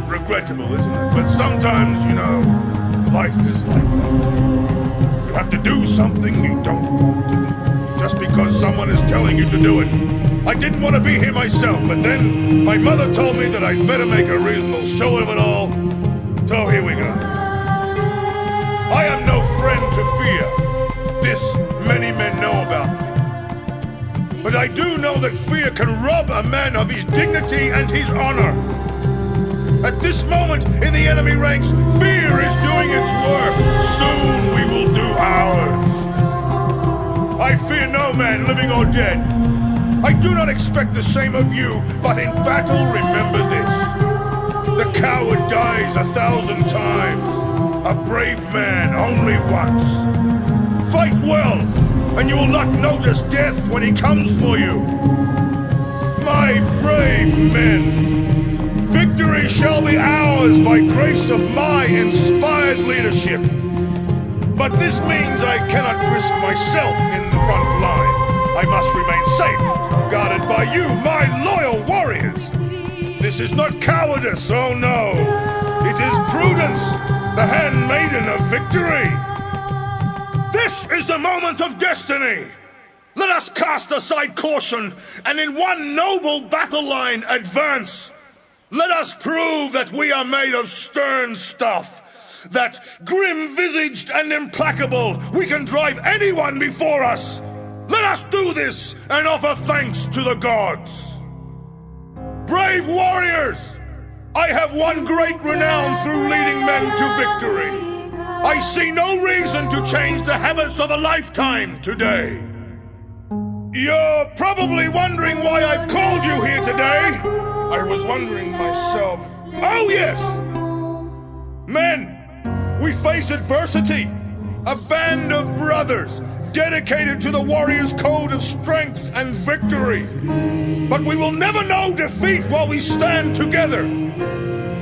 A: Regrettable, isn't it? But sometimes, you know, life is like that. You have to do something you don't want to do, just because someone is telling you to do it. I didn't want to be here myself, but then my mother told me that I'd better make a reasonable show of it all. So here we go. I am no friend to fear. This many men know about me. But I do know that fear can rob a man of his dignity and his honor. At this moment in the enemy ranks, fear is doing its work. Soon we will do ours. I fear no man, living or dead. I do not expect the same of you, but in battle remember this. The coward dies 1,000 times. A brave man only once. Fight well, and you will not notice death when he comes for you. My brave men, victory shall be ours by grace of my inspired leadership. But this means I cannot risk myself in the front line. I must remain safe, guarded by you, my loyal warriors. This is not cowardice, oh no. It is prudence, the handmaiden of victory. This is the moment of destiny. Let us cast aside caution and in one noble battle line advance. Let us prove that we are made of stern stuff, that grim-visaged and implacable, we can drive anyone before us. Let us do this and offer thanks to the gods. Brave warriors, I have won great renown through leading men to victory. I see no reason to change the habits of a lifetime today. You're probably wondering why I've called you here today. I was wondering myself. Oh yes! Men, we face adversity. A band of brothers dedicated to the warrior's code of strength and victory. But we will never know defeat while we stand together.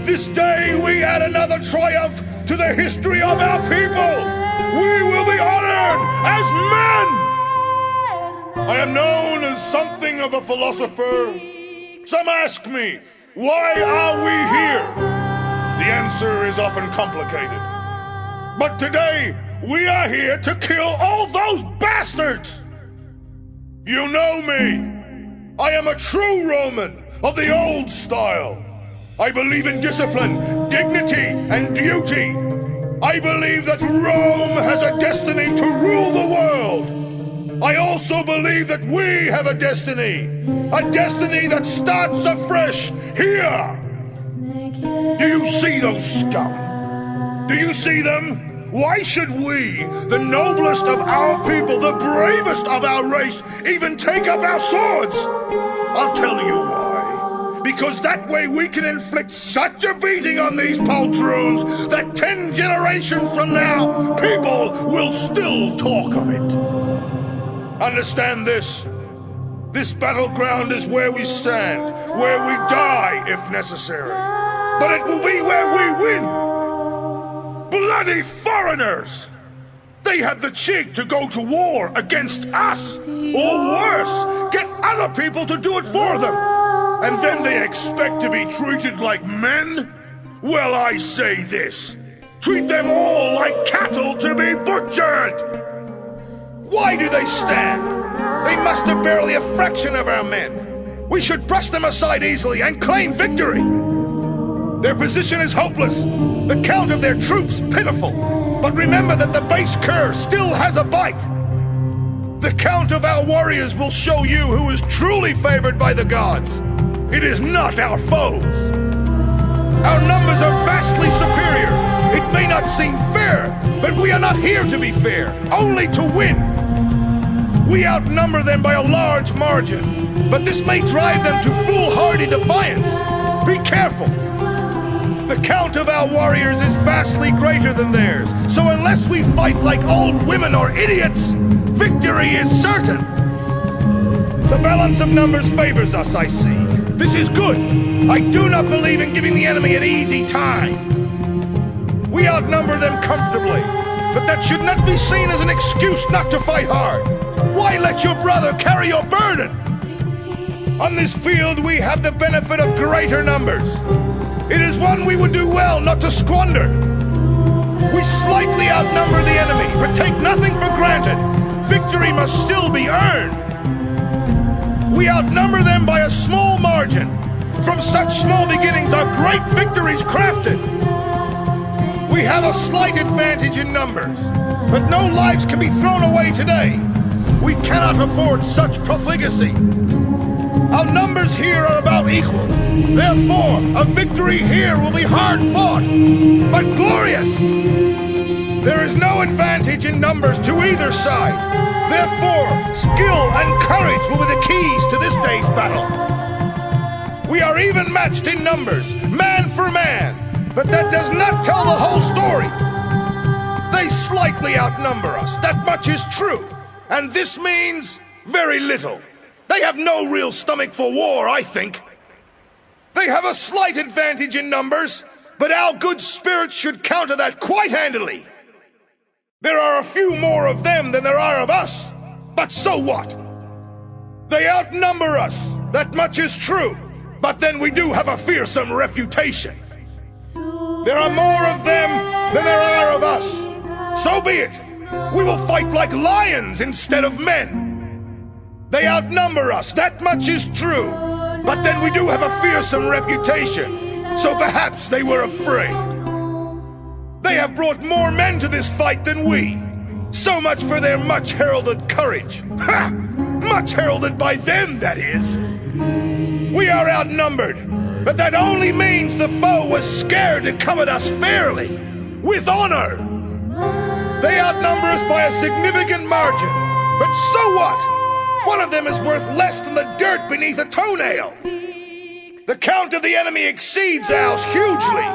A: This day we add another triumph to the history of our people. We will be honored as men. I am known as something of a philosopher. Some ask me, why are we here? The answer is often complicated. But today, we are here to kill all those bastards! You know me. I am a true Roman of the old style. I believe in discipline, dignity, and duty. I believe that Rome has a destiny to rule the world. I also believe that we have a destiny that starts afresh here. Do you see those scum? Do you see them? Why should we, the noblest of our people, the bravest of our race, even take up our swords? I'll tell you why. Because that way we can inflict such a beating on these poltroons that 10 generations from now, people will still talk of it. Understand this. This battleground is where we stand, where we die if necessary. But it will be where we win. Bloody foreigners! They have the cheek to go to war against us, or worse, get other people to do it for them. And then they expect to be treated like men? Well, I say this. Treat them all like cattle to be butchered! Why do they stand? They muster barely a fraction of our men. We should brush them aside easily and claim victory. Their position is hopeless, the count of their troops pitiful. But remember that the base curve still has a bite. The count of our warriors will show you who is truly favored by the gods. It is not our foes. Our numbers are vastly superior. It may not seem fair, but we are not here to be fair, only to win. We outnumber them by a large margin, but this may drive them to foolhardy defiance. Be careful. The count of our warriors is vastly greater than theirs, so unless we fight like old women or idiots, victory is certain. The balance of numbers favors us, I see. This is good. I do not believe in giving the enemy an easy time. We outnumber them comfortably, but that should not be seen as an excuse not to fight hard. Why let your brother carry your burden? On this field, we have the benefit of greater numbers. It is one we would do well not to squander. We slightly outnumber the enemy, but take nothing for granted. Victory must still be earned. We outnumber them by a small margin. From such small beginnings are great victories crafted. We have a slight advantage in numbers, but no lives can be thrown away today. We cannot afford such profligacy. Our numbers here are about equal. Therefore, a victory here will be hard fought, but glorious. There is no advantage in numbers to either side. Therefore, skill and courage will be the keys to this day's battle. We are even matched in numbers, man for man, but that does not tell the whole story. They slightly outnumber us, that much is true. And this means very little. They have no real stomach for war, I think. They have a slight advantage in numbers, but our good spirits should counter that quite handily. There are a few more of them than there are of us, but so what? They outnumber us, that much is true, but then we do have a fearsome reputation. There are more of them than there are of us. So be it. We will fight like lions instead of men. They outnumber us, that much is true, But then we do have a fearsome reputation, so perhaps they were afraid. They have brought more men to this fight than we. So much for their much-heralded courage. Ha! Much heralded by them, that is. We are outnumbered, but that only means the foe was scared to come at us fairly, with honor. They outnumber us by a significant margin, but so what? One of them is worth less than the dirt beneath a toenail. The count of the enemy exceeds ours hugely.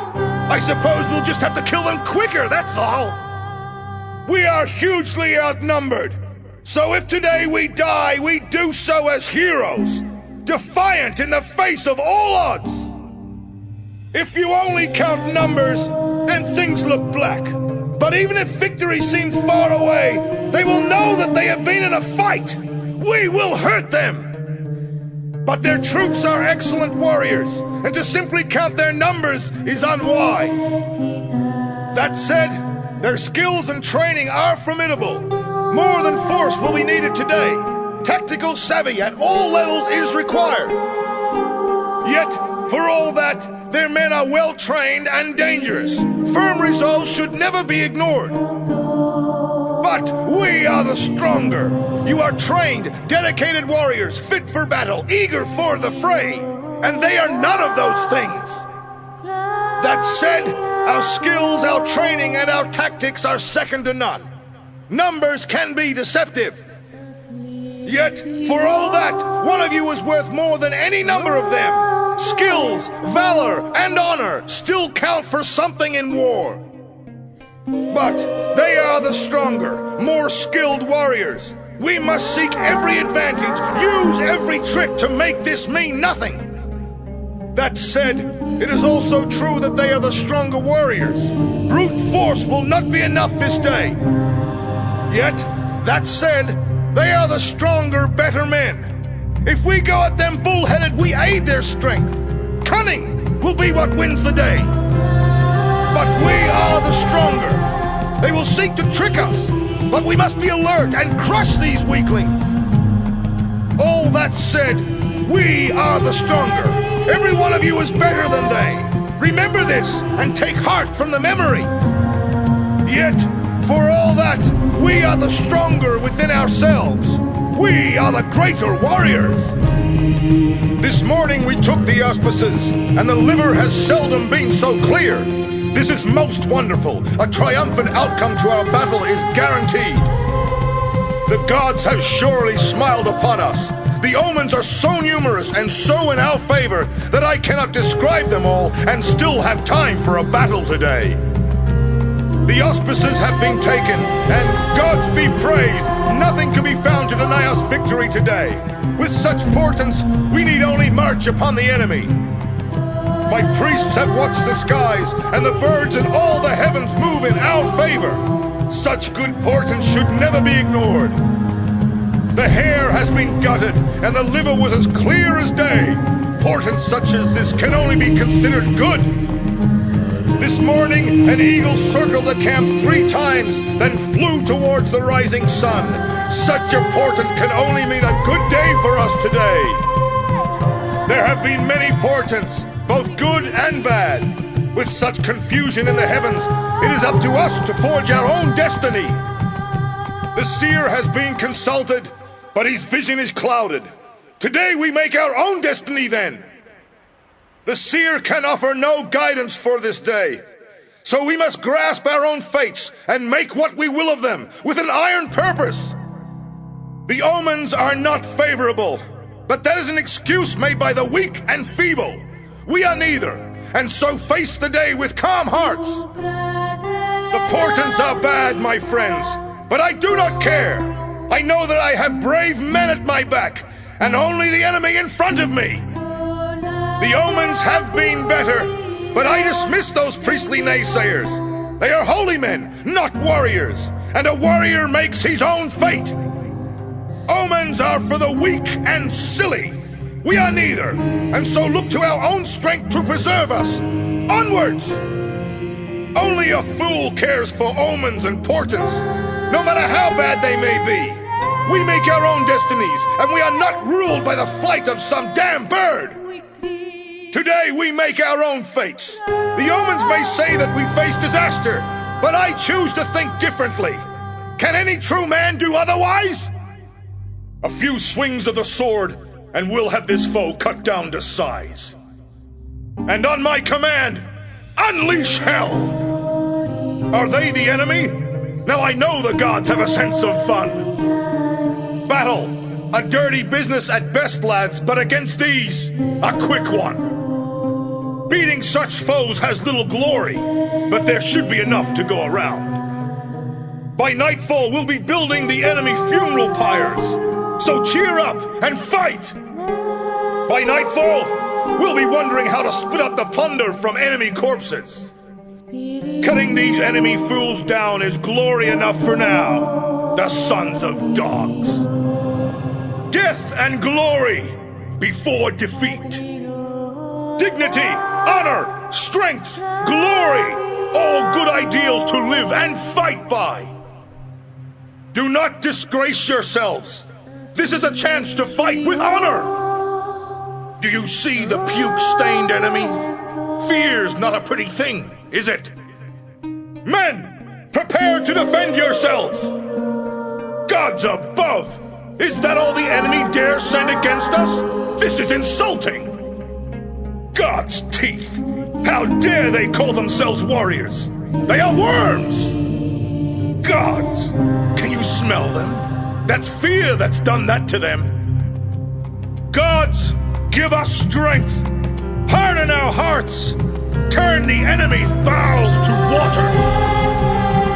A: I suppose we'll just have to kill them quicker, that's all. We are hugely outnumbered. So if today we die, we do so as heroes, defiant in the face of all odds. If you only count numbers, then things look black. But even if victory seems far away, they will know that they have been in a fight. We will hurt them! But their troops are excellent warriors, and to simply count their numbers is unwise. That said, their skills and training are formidable. More than force will be needed today. Tactical savvy at all levels is required. Yet, for all that, their men are well trained and dangerous. Firm resolve should never be ignored. But we are the stronger. You are trained, dedicated warriors, fit for battle, eager for the fray. And they are none of those things. That said, our skills, our training, and our tactics are second to none. Numbers can be deceptive. Yet, for all that, one of you is worth more than any number of them. Skills, valor, and honor still count for something in war. But they are the stronger, more skilled warriors. We must seek every advantage, use every trick to make this mean nothing. That said, it is also true that they are the stronger warriors. Brute force will not be enough this day. Yet, that said, they are the stronger, better men. If we go at them bullheaded, we aid their strength. Cunning will be what wins the day. But we are the stronger. They will seek to trick us, but we must be alert and crush these weaklings. All that said, we are the stronger. Every one of you is better than they. Remember this and take heart from the memory. Yet, for all that, we are the stronger within ourselves. We are the greater warriors. This morning we took the auspices, and the liver has seldom been so clear. This is most wonderful. A triumphant outcome to our battle is guaranteed. The gods have surely smiled upon us. The omens are so numerous and so in our favor that I cannot describe them all and still have time for a battle today. The auspices have been taken, and gods be praised, nothing can be found to deny us victory today. With such portents, we need only march upon the enemy. My priests have watched the skies, and the birds in all the heavens move in our favor. Such good portents should never be ignored. The hair has been gutted, and the liver was as clear as day. Portents such as this can only be considered good. This morning, an eagle circled the camp 3 times, then flew towards the rising sun. Such a portent can only mean a good day for us today. There have been many portents, both good and bad. With such confusion in the heavens, it is up to us to forge our own destiny. The seer has been consulted, but his vision is clouded. Today we make our own destiny then. The seer can offer no guidance for this day. So we must grasp our own fates and make what we will of them with an iron purpose. The omens are not favorable, but that is an excuse made by the weak and feeble. We are neither, and so face the day with calm hearts. The portents are bad, my friends, but I do not care. I know that I have brave men at my back, and only the enemy in front of me. The omens have been better, but I dismiss those priestly naysayers. They are holy men, not warriors, and a warrior makes his own fate. Omens are for the weak and silly. We are neither, and so look to our own strength to preserve us. Onwards! Only a fool cares for omens and portents, no matter how bad they may be. We make our own destinies, and we are not ruled by the flight of some damn bird. Today we make our own fates. The omens may say that we face disaster, but I choose to think differently. Can any true man do otherwise? A few swings of the sword, and we'll have this foe cut down to size. And on my command, unleash hell! Are they the enemy? Now I know the gods have a sense of fun. Battle, a dirty business at best, lads, but against these, a quick one. Beating such foes has little glory, but there should be enough to go around. By nightfall, we'll be building the enemy funeral pyres, so cheer up and fight! By nightfall, we'll be wondering how to split up the plunder from enemy corpses. Cutting these enemy fools down is glory enough for now, the sons of dogs. Death and glory before defeat. Dignity, honor, strength, glory, all good ideals to live and fight by. Do not disgrace yourselves. This is a chance to fight with honor. Do you see the puke-stained enemy? Fear's not a pretty thing, is it? Men, prepare to defend yourselves! Gods above! Is that all the enemy dare send against us? This is insulting! God's teeth! How dare they call themselves warriors? They are worms! Gods! Can you smell them? That's fear that's done that to them. Gods, give us strength! Harden our hearts! Turn the enemy's bowels to water!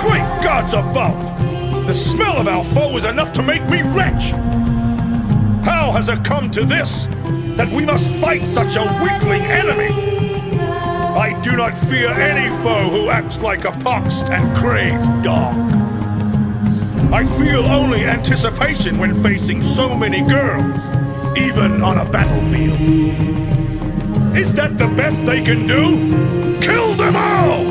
A: Great gods above! The smell of our foe is enough to make me retch! How has it come to this, that we must fight such a weakling enemy? I do not fear any foe who acts like a poxed and crazed dog. I feel only anticipation when facing so many girls, even on a battlefield. Is that the best they can do? Kill them all!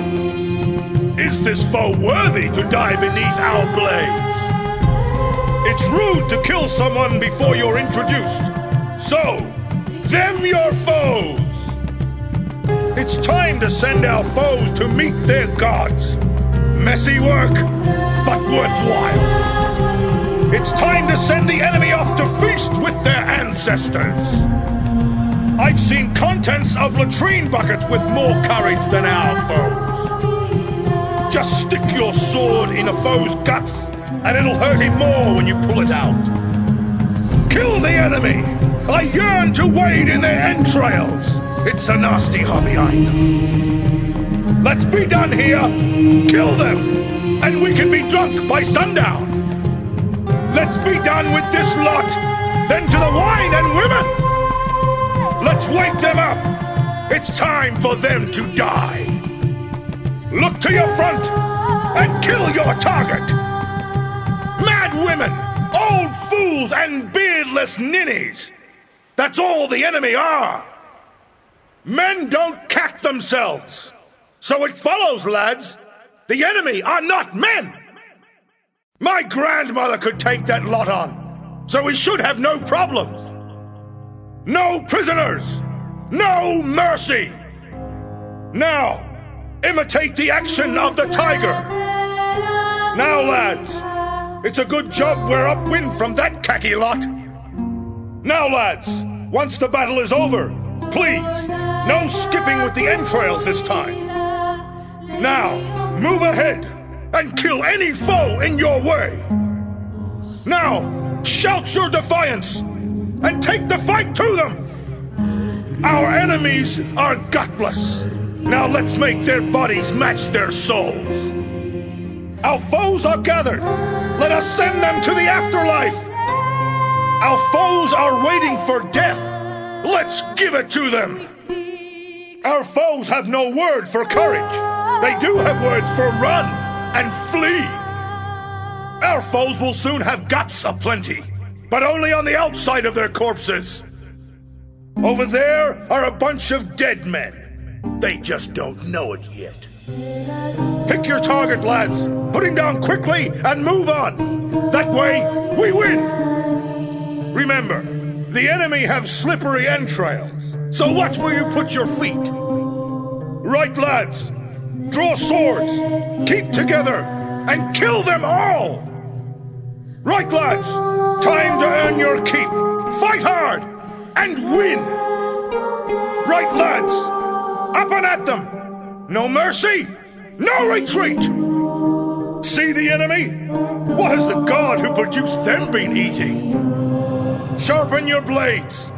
A: Is this foe worthy to die beneath our blades? It's rude to kill someone before you're introduced. So, them your foes! It's time to send our foes to meet their gods. Messy work, but worthwhile. It's time to send the enemy off to feast with their ancestors. I've seen contents of latrine buckets with more courage than our foes. Just stick your sword in a foe's guts, and it'll hurt him more when you pull it out. Kill the enemy! I yearn to wade in their entrails! It's a nasty hobby, I know. Let's be done here! Kill them! And we can be drunk by sundown! Let's be done with this lot! Then to the wine and women! Let's wake them up! It's time for them to die! Look to your front and kill your target! Mad women, old fools, and beardless ninnies! That's all the enemy are! Men don't cack themselves! So it follows, lads, the enemy are not men! My grandmother could take that lot on, so we should have no problems! No prisoners! No mercy! Now, imitate the action of the tiger! Now, lads, it's a good job we're upwind from that khaki lot. Now, lads, once the battle is over, please, no skipping with the entrails this time. Now, move ahead and kill any foe in your way. Now, shout your defiance and take the fight to them. Our enemies are gutless. Now let's make their bodies match their souls. Our foes are gathered. Let us send them to the afterlife. Our foes are waiting for death. Let's give it to them. Our foes have no word for courage. They do have words for run and flee. Our foes will soon have guts aplenty, but only on the outside of their corpses. Over there are a bunch of dead men. They just don't know it yet. Pick your target, lads. Put him down quickly and move on. That way, we win. Remember, the enemy have slippery entrails, so watch where you put your feet. Right, lads. Draw swords, keep together, and kill them all. Right, lads. Time to earn your keep. Fight hard and win. Right, lads. Up and at them. No mercy, no retreat! See the enemy? What has the god who produced them been eating? Sharpen your blades,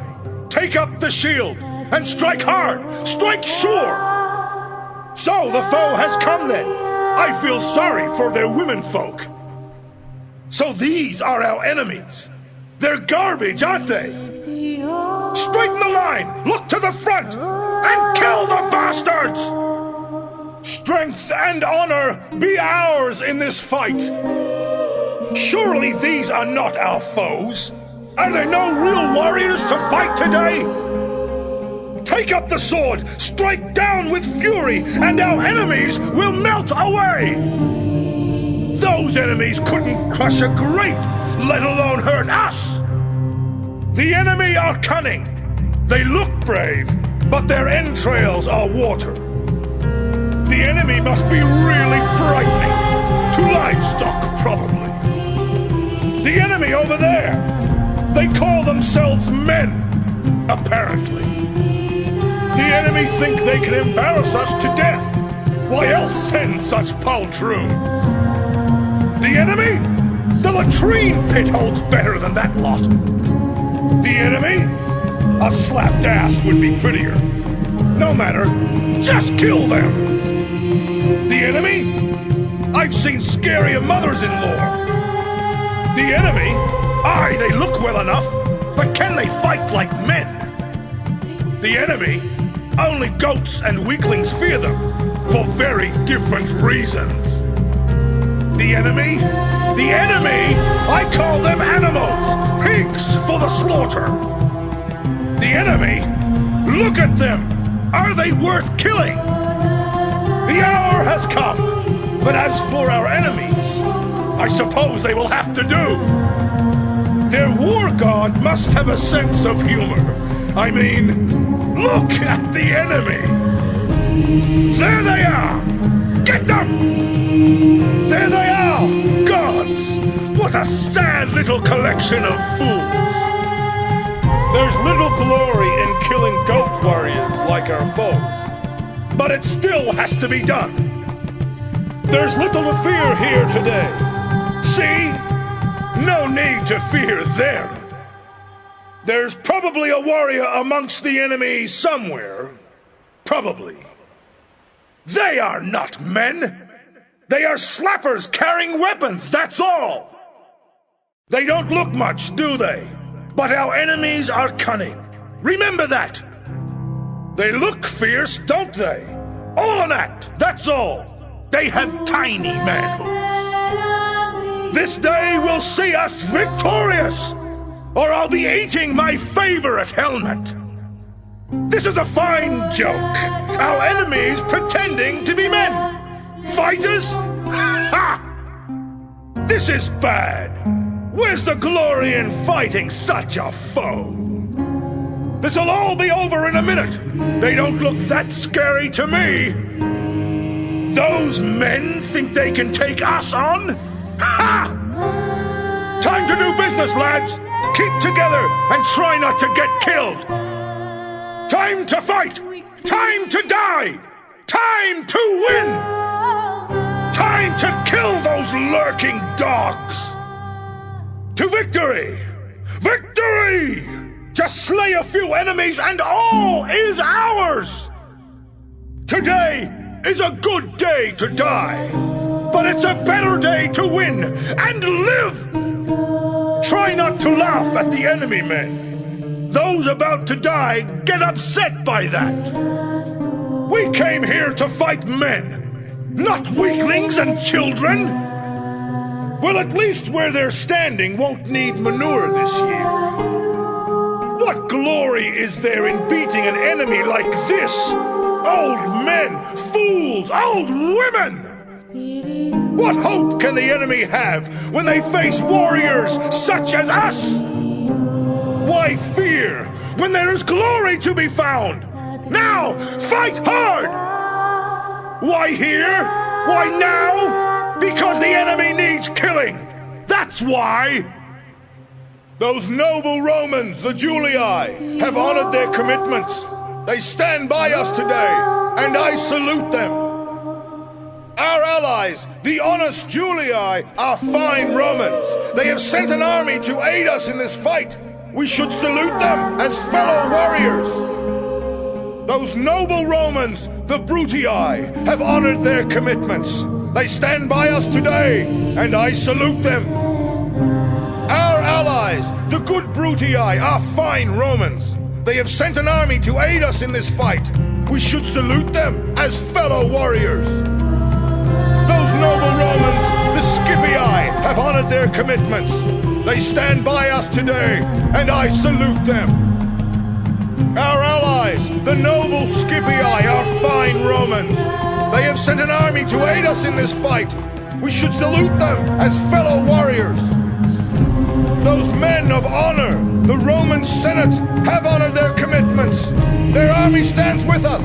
A: take up the shield, and strike hard, strike sure! So the foe has come then. I feel sorry for their womenfolk. So these are our enemies. They're garbage, aren't they? Straighten the line, look to the front, and kill the bastards! Strength and honor be ours in this fight. Surely these are not our foes. Are there no real warriors to fight today? Take up the sword, strike down with fury, and our enemies will melt away. Those enemies couldn't crush a grape, let alone hurt us. The enemy are cunning. They look brave, but their entrails are water. The enemy must be really frightening. To livestock, probably. The enemy over there. They call themselves men, apparently. The enemy think they can embarrass us to death. Why else send such poltroons? The enemy? The latrine pit holds better than that lot. The enemy? A slapped ass would be prettier. No matter, just kill them. The enemy? I've seen scarier mothers-in-law. The enemy? Aye, they look well enough, but can they fight like men? The enemy? Only goats and weaklings fear them, for very different reasons. The enemy? The enemy? I call them animals, pigs for the slaughter. The enemy? Look at them! Are they worth killing? The hour has come, but as for our enemies, I suppose they will have to do. Their war god must have a sense of humor. I mean, look at the enemy. There they are! Get them! There they are! Gods! What a sad little collection of fools! There's little glory in killing goat warriors like our foes, but it still has to be done. There's little to fear here today. See? No need to fear them. There's probably a warrior amongst the enemy somewhere. Probably. They are not men. They are slappers carrying weapons, that's all. They don't look much, do they? But our enemies are cunning. Remember that. They look fierce, don't they? All an act, that's all. They have tiny manhoods. This day will see us victorious, or I'll be eating my favorite helmet. This is a fine joke. Our enemies pretending to be men. Fighters? Ha! This is bad. Where's the glory in fighting such a foe? This'll all be over in a minute. They don't look that scary to me. Those men think they can take us on? Ha! Time to do business, lads. Keep together and try not to get killed. Time to fight. Time to die. Time to win. Time to kill those lurking dogs. To victory! Victory! Just slay a few enemies and all is ours! Today is a good day to die, but it's a better day to win and live! Try not to laugh at the enemy men. Those about to die get upset by that. We came here to fight men, not weaklings and children. Well, at least where they're standing won't need manure this year. What glory is there in beating an enemy like this? Old men, fools, old women! What hope can the enemy have when they face warriors such as us? Why fear when there is glory to be found? Now, fight hard! Why here? Why now? Because the enemy needs killing. That's why. Those noble Romans, the Julii, have honored their commitments. They stand by us today, and I salute them. Our allies, the honest Julii, are fine Romans. They have sent an army to aid us in this fight. We should salute them as fellow warriors. Those noble Romans, the Brutii, have honored their commitments. They stand by us today, and I salute them. Our allies, the good Brutii, are fine Romans. They have sent an army to aid us in this fight. We should salute them as fellow warriors. Those noble Romans, the Scipii, have honored their commitments. They stand by us today, and I salute them. Our allies, the noble Scipii, are fine Romans. They have sent an army to aid us in this fight. We should salute them as fellow warriors. Those men of honor, the Roman Senate, have honored their commitments. Their army stands with us.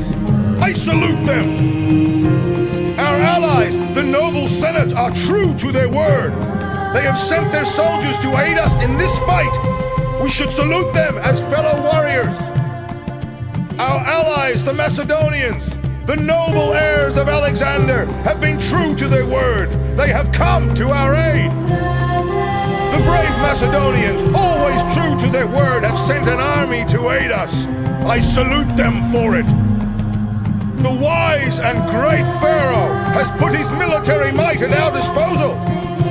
A: I salute them. Our allies, the noble Senate, are true to their word. They have sent their soldiers to aid us in this fight. We should salute them as fellow warriors. Our allies, the Macedonians, the noble heirs of Alexander, have been true to their word. They have come to our aid. The brave Macedonians, always true to their word, have sent an army to aid us. I salute them for it. The wise and great Pharaoh has put his military might at our disposal.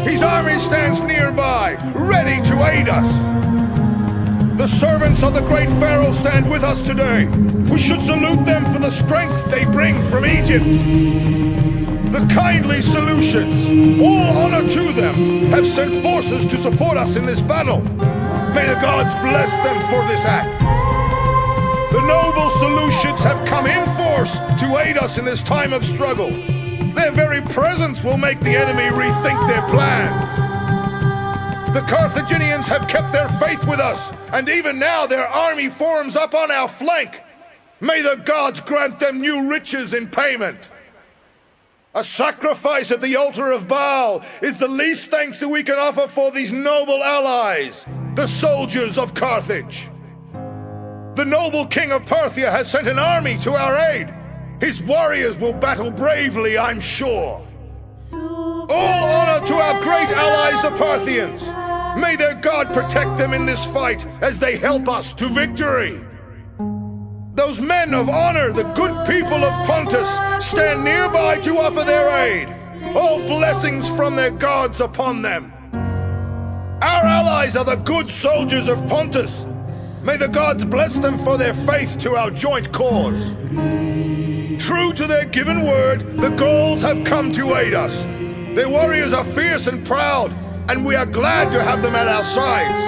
A: His army stands nearby, ready to aid us. The servants of the great Pharaoh stand with us today. We should salute them for the strength they bring from Egypt. The kindly Seleucids, all honor to them, have sent forces to support us in this battle. May the gods bless them for this act. The noble Seleucids have come in force to aid us in this time of struggle. Their very presence will make the enemy rethink their plans. The Carthaginians have kept their faith with us, and even now their army forms up on our flank. May the gods grant them new riches in payment. A sacrifice at the altar of Baal is the least thanks that we can offer for these noble allies, the soldiers of Carthage. The noble king of Parthia has sent an army to our aid. His warriors will battle bravely, I'm sure. All honor to our great allies, the Parthians. May their God protect them in this fight as they help us to victory. Those men of honor, the good people of Pontus, stand nearby to offer their aid. All blessings from their gods upon them. Our allies are the good soldiers of Pontus. May the gods bless them for their faith to our joint cause. True to their given word, the Gauls have come to aid us. Their warriors are fierce and proud, and we are glad to have them at our sides.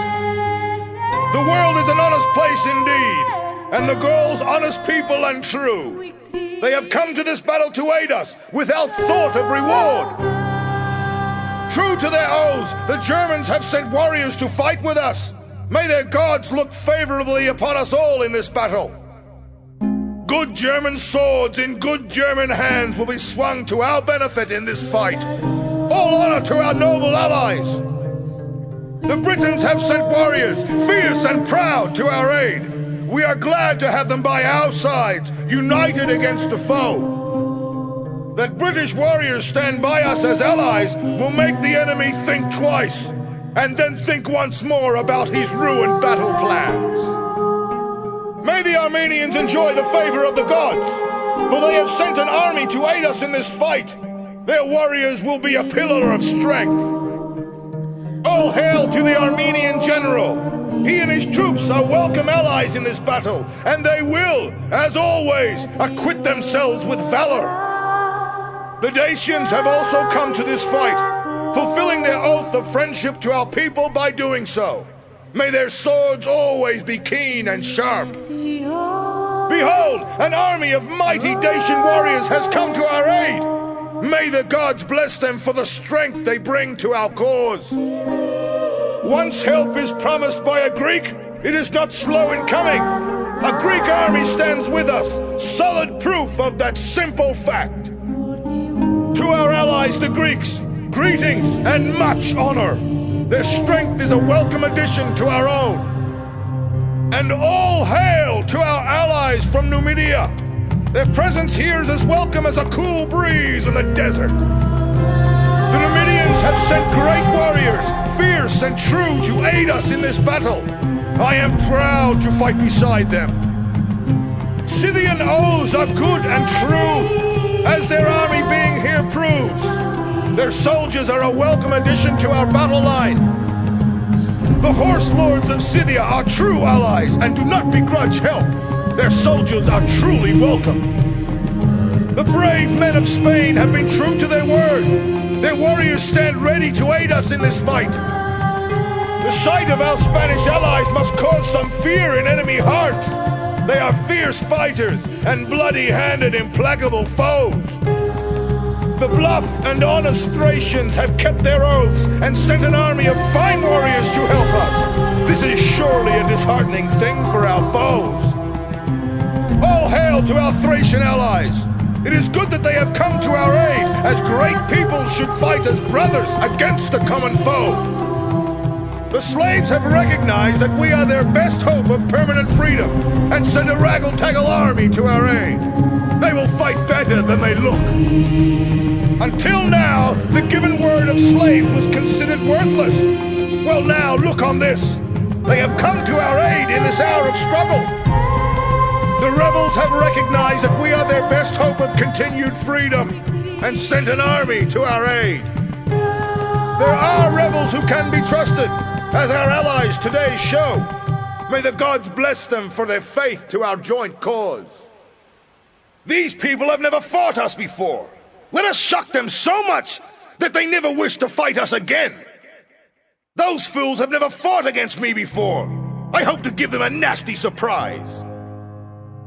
A: The world is an honest place indeed, and the Gauls honest people and true. They have come to this battle to aid us without thought of reward. True to their oaths, the Germans have sent warriors to fight with us. May their gods look favorably upon us all in this battle. Good German swords in good German hands will be swung to our benefit in this fight. All honor to our noble allies. The Britons have sent warriors, fierce and proud, to our aid. We are glad to have them by our sides, united against the foe. That British warriors stand by us as allies will make the enemy think twice, and then think once more about his ruined battle plans. May the Armenians enjoy the favor of the gods, for they have sent an army to aid us in this fight. Their warriors will be a pillar of strength. All hail to the Armenian general. He and his troops are welcome allies in this battle, and they will, as always, acquit themselves with valor. The Dacians have also come to this fight, fulfilling their oath of friendship to our people by doing so. May their swords always be keen and sharp. Be Behold, an army of mighty Dacian warriors has come to our aid. May the gods bless them for the strength they bring to our cause. Once help is promised by a Greek, it is not slow in coming. A Greek army stands with us, solid proof of that simple fact. To our allies, the Greeks, greetings and much honor. Their strength is a welcome addition to our own. And all hail to our allies from Numidia. Their presence here is as welcome as a cool breeze in the desert. The Numidians have sent great warriors, fierce and true, to aid us in this battle. I am proud to fight beside them. Scythian oaths are good and true, as their army being here proves. Their soldiers are a welcome addition to our battle line. The horse lords of Scythia are true allies and do not begrudge help. Their soldiers are truly welcome. The brave men of Spain have been true to their word. Their warriors stand ready to aid us in this fight. The sight of our Spanish allies must cause some fear in enemy hearts. They are fierce fighters and bloody-handed, implacable foes. The bluff and honest Thracians have kept their oaths and sent an army of fine warriors to help us. This is surely a disheartening thing for our foes. All hail to our Thracian allies. It is good that they have come to our aid, as great peoples should fight as brothers against the common foe. The slaves have recognized that we are their best hope of permanent freedom and sent a raggle-taggle army to our aid. They will fight better than they look. Until now, the given word of slave was considered worthless. Well, now, look on this. They have come to our aid in this hour of struggle. The rebels have recognized that we are their best hope of continued freedom and sent an army to our aid. There are rebels who can be trusted, as our allies today show. May the gods bless them for their faith to our joint cause. These people have never fought us before. Let us shock them so much that they never wish to fight us again. Those fools have never fought against me before. I hope to give them a nasty surprise.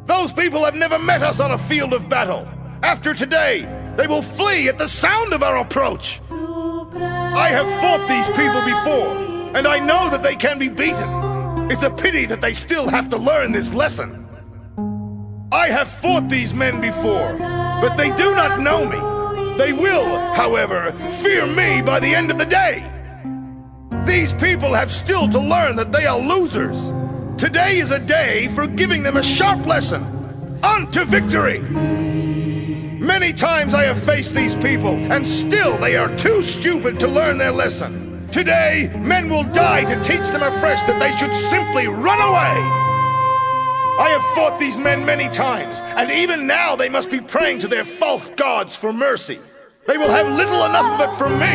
A: Those people have never met us on a field of battle. After today, they will flee at the sound of our approach. I have fought these people before, and I know that they can be beaten. It's a pity that they still have to learn this lesson. I have fought these men before, but they do not know me. They will, however, fear me by the end of the day. These people have still to learn that they are losers. Today is a day for giving them a sharp lesson. On to victory! Many times I have faced these people, and still they are too stupid to learn their lesson. Today, men will die to teach them afresh that they should simply run away. I have fought these men many times, and even now they must be praying to their false gods for mercy. They will have little enough of it from me.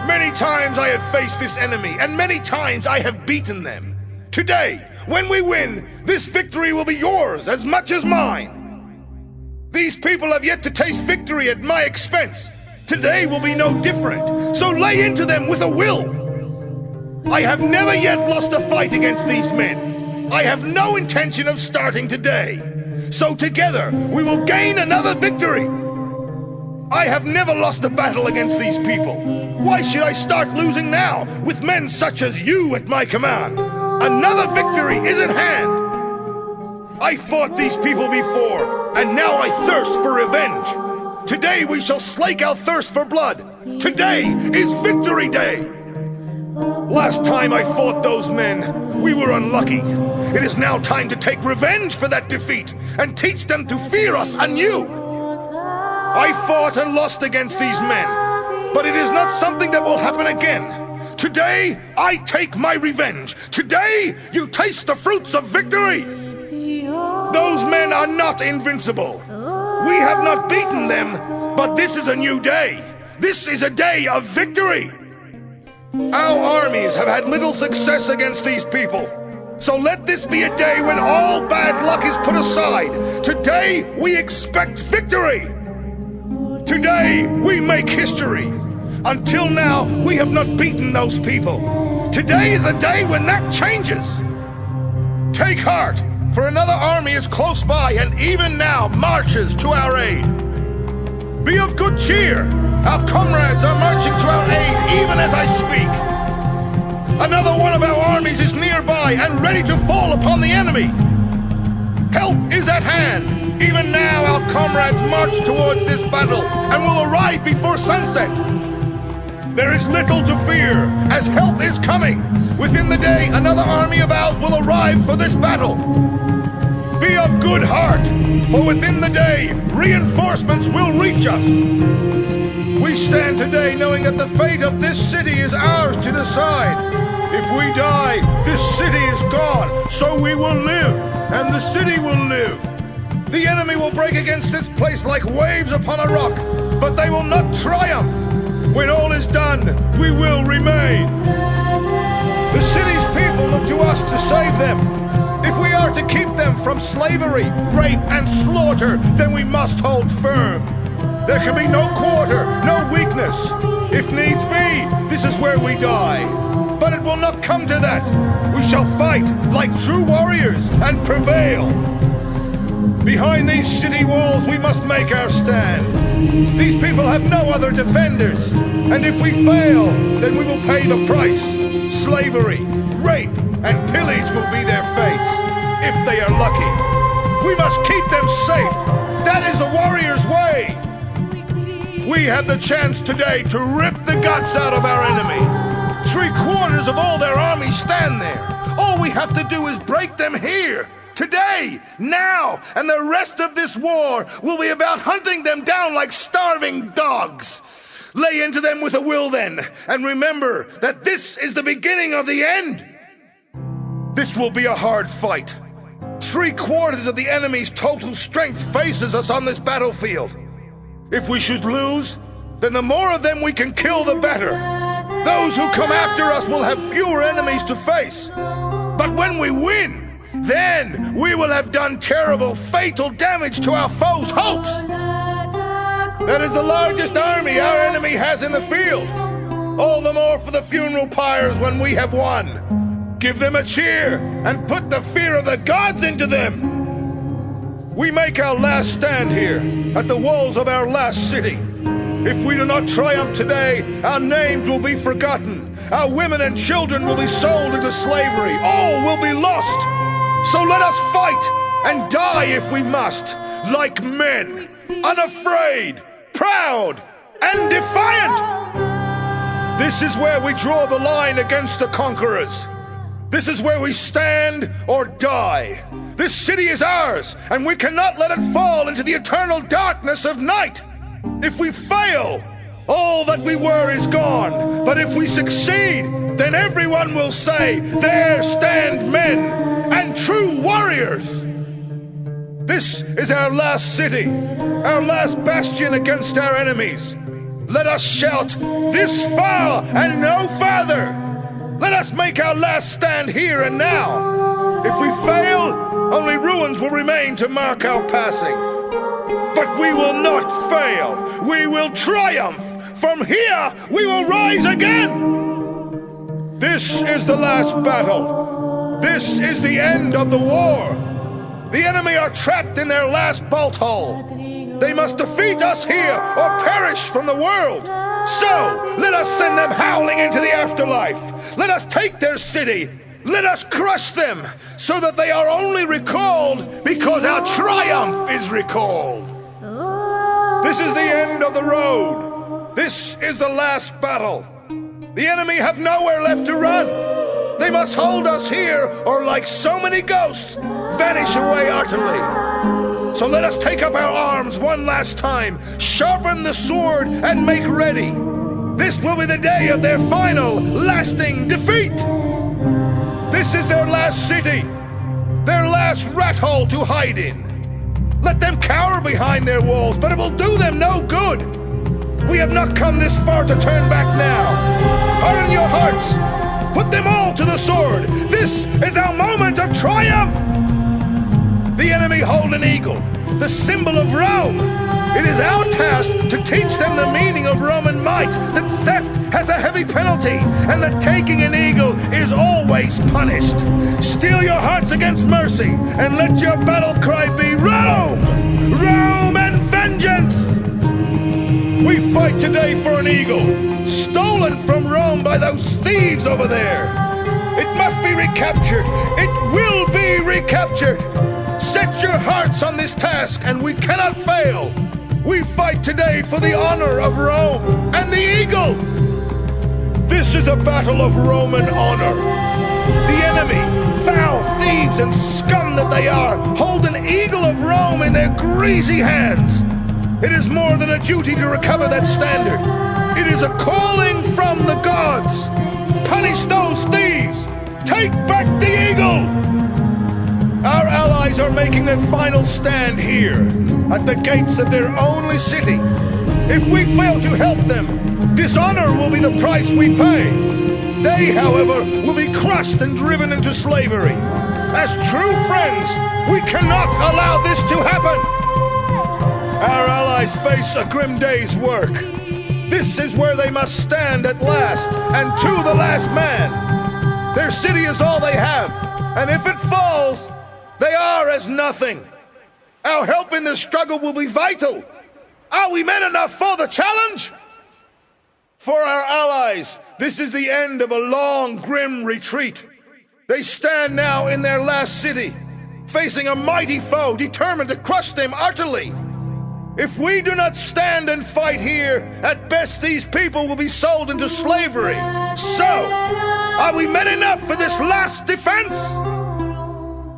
A: Many times I have faced this enemy, and many times I have beaten them. Today, when we win, this victory will be yours as much as mine. These people have yet to taste victory at my expense. Today will be no different, so lay into them with a will. I have never yet lost a fight against these men. I have no intention of starting today. So together, we will gain another victory. I have never lost a battle against these people. Why should I start losing now, with men such as you at my command? Another victory is at hand. I fought these people before, and now I thirst for revenge. Today we shall slake our thirst for blood. Today is Victory Day. Last time I fought those men, we were unlucky. It is now time to take revenge for that defeat and teach them to fear us anew. I fought and lost against these men, but it is not something that will happen again. Today, I take my revenge. Today, you taste the fruits of victory. Those men are not invincible. We have not beaten them, but this is a new day. This is a day of victory. Our armies have had little success against these people. So let this be a day when all bad luck is put aside. Today, we expect victory. Today, we make history. Until now, we have not beaten those people. Today is a day when that changes. Take heart. for another army is close by and even now marches to our aid. Be of good cheer. Our comrades are marching to our aid even as I speak. Another one of our armies is nearby and ready to fall upon the enemy. Help is at hand. Even now our comrades march towards this battle and will arrive before sunset. There is little to fear, as help is coming. Within the day, another army of ours will arrive for this battle. Be of good heart, for within the day, reinforcements will reach us. We stand today knowing that the fate of this city is ours to decide. If we die, this city is gone, so we will live, and the city will live. The enemy will break against this place like waves upon a rock, but they will not triumph. When all is done, we will remain. The city's people look to us to save them. If we are to keep them from slavery, rape, and slaughter, then we must hold firm. There can be no quarter, no weakness. If needs be, this is where we die. But it will not come to that. We shall fight like true warriors and prevail. Behind these city walls, we must make our stand. These people have no other defenders. And if we fail, then we will pay the price. Slavery, rape, and pillage will be their fates, if they are lucky. We must keep them safe. That is the warrior's way. We have the chance today to rip the guts out of our enemy. 3/4 of all their army stand there. All we have to do is break them here. Today, now, and the rest of this war will be about hunting them down like starving dogs. Lay into them with a will then, and remember that this is the beginning of the end. This will be a hard fight. 3/4 of the enemy's total strength faces us on this battlefield. If we should lose, then the more of them we can kill, the better. Those who come after us will have fewer enemies to face. But when we win, then we will have done terrible, fatal damage to our foes' hopes. That is the largest army our enemy has in the field. All the more for the funeral pyres when we have won. Give them a cheer and put the fear of the gods into them. We make our last stand here at the walls of our last city. If we do not triumph today, our names will be forgotten. Our women and children will be sold into slavery. All will be lost. So let us fight and die if we must, like men, unafraid, proud, and defiant. This is where we draw the line against the conquerors. This is where we stand or die. This city is ours, and we cannot let it fall into the eternal darkness of night. If we fail, all that we were is gone. But if we succeed, then everyone will say, there stand men and true warriors. This is our last city, our last bastion against our enemies. Let us shout, this far and no farther. Let us make our last stand here and now. If we fail, only ruins will remain to mark our passing. But we will not fail. We will triumph. From here, we will rise again. This is the last battle. This is the end of the war. The enemy are trapped in their last bolt hole. They must defeat us here or perish from the world. So, let us send them howling into the afterlife. Let us take their city. Let us crush them so that they are only recalled because our triumph is recalled. This is the end of the road. This is the last battle. The enemy have nowhere left to run. They must hold us here or, like so many ghosts, vanish away utterly. So let us take up our arms one last time, sharpen the sword, and make ready. This will be the day of their final, lasting defeat. This is their last city, their last rat hole to hide in. Let them cower behind their walls, but it will do them no good. We have not come this far to turn back now. Harden your hearts. Put them all to the sword. This is our moment of triumph. The enemy hold an eagle, the symbol of Rome. It is our task to teach them the meaning of Roman might, that theft has a heavy penalty, and that taking an eagle is always punished. Steel your hearts against mercy, and let your battle cry be Rome! Rome and vengeance! We fight today for an eagle, stolen from Rome by those thieves over there. It must be recaptured. It will be recaptured. Set your hearts on this task, and we cannot fail. We fight today for the honor of Rome and the eagle. This is a battle of Roman honor. The enemy, foul thieves and scum that they are, hold an eagle of Rome in their greasy hands. It is more than a duty to recover that standard. It is a calling from the gods. Punish those thieves. Take back the eagle. Our allies are making their final stand here, at the gates of their only city. If we fail to help them, dishonor will be the price we pay. They, however, will be crushed and driven into slavery. As true friends, we cannot allow this to happen. Our allies face a grim day's work. This is where they must stand at last, and to the last man. Their city is all they have, and if it falls, they are as nothing. Our help in this struggle will be vital. Are we men enough for the challenge? For our allies, this is the end of a long, grim retreat. They stand now in their last city, facing a mighty foe determined to crush them utterly. If we do not stand and fight here, at best these people will be sold into slavery. So, are we men enough for this last defense?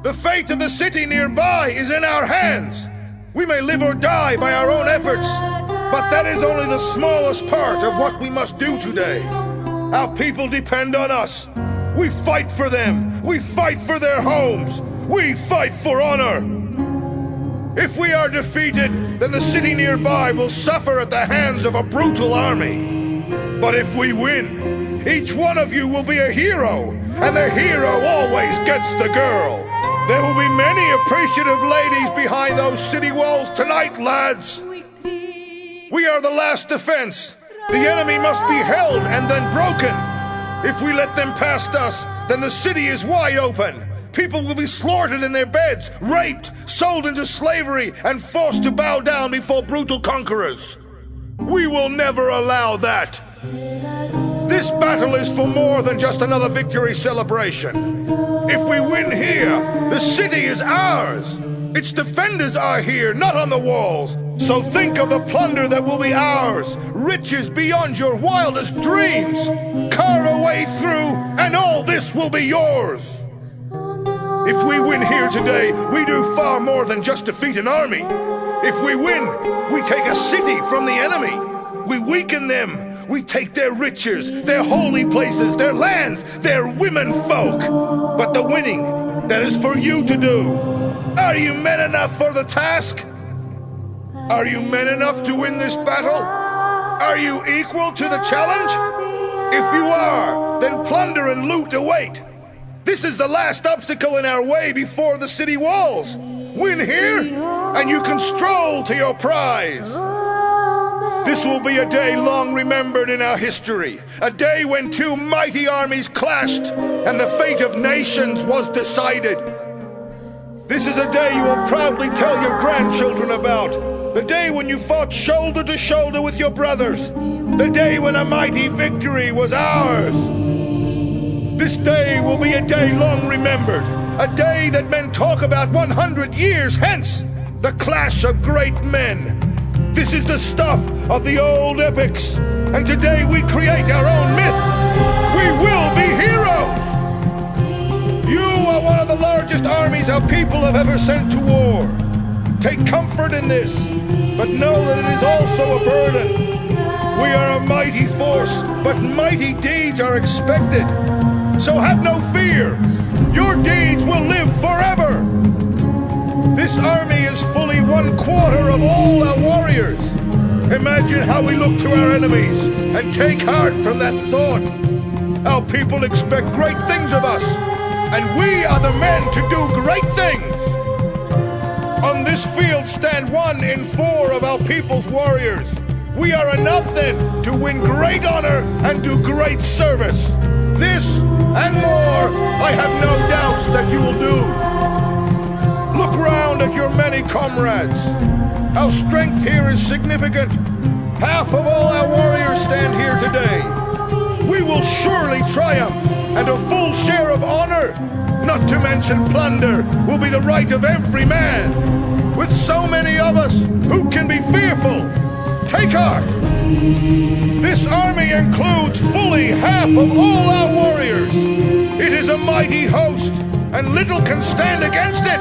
A: The fate of the city nearby is in our hands. We may live or die by our own efforts, but that is only the smallest part of what we must do today. Our people depend on us. We fight for them. We fight for their homes. We fight for honor. If we are defeated, then the city nearby will suffer at the hands of a brutal army. But if we win, each one of you will be a hero, and the hero always gets the girl. There will be many appreciative ladies behind those city walls tonight, lads. We are the last defense. The enemy must be held and then broken. If we let them past us, then the city is wide open. People will be slaughtered in their beds, raped, sold into slavery, and forced to bow down before brutal conquerors. We will never allow that. This battle is for more than just another victory celebration. If we win here, the city is ours. Its defenders are here, not on the walls. So think of the plunder that will be ours, riches beyond your wildest dreams. Carve a way through, and all this will be yours. If we win here today, we do far more than just defeat an army. If we win, we take a city from the enemy. We weaken them. We take their riches, their holy places, their lands, their women folk. But the winning, that is for you to do. Are you men enough for the task? Are you men enough to win this battle? Are you equal to the challenge? If you are, then plunder and loot await. This is the last obstacle in our way before the city walls. Win here, and you can stroll to your prize. This will be a day long remembered in our history, a day when two mighty armies clashed and the fate of nations was decided. This is a day you will proudly tell your grandchildren about, the day when you fought shoulder to shoulder with your brothers, the day when a mighty victory was ours. This day will be a day long remembered, a day that men talk about 100 years hence, the clash of great men. This is the stuff of the old epics, and today we create our own myth. We will be heroes! You are one of the largest armies our people have ever sent to war. Take comfort in this, but know that it is also a burden. We are a mighty force, but mighty deeds are expected. So have no fear. Your deeds will live forever. This army is fully 1/4 of all our warriors. Imagine how we look to our enemies and take heart from that thought. Our people expect great things of us, and we are the men to do great things. On this field stand 1 in 4 of our people's warriors. We are enough then to win great honor and do great service. This and more I have no doubts that you will do. Look round at your many comrades. Our strength here is significant. Half of all our warriors stand here today. We will surely triumph, and a full share of honor, not to mention plunder, will be the right of every man. With so many of us, who can be fearful? Take heart. This army includes fully half of all our warriors. It is a mighty host, and little can stand against it.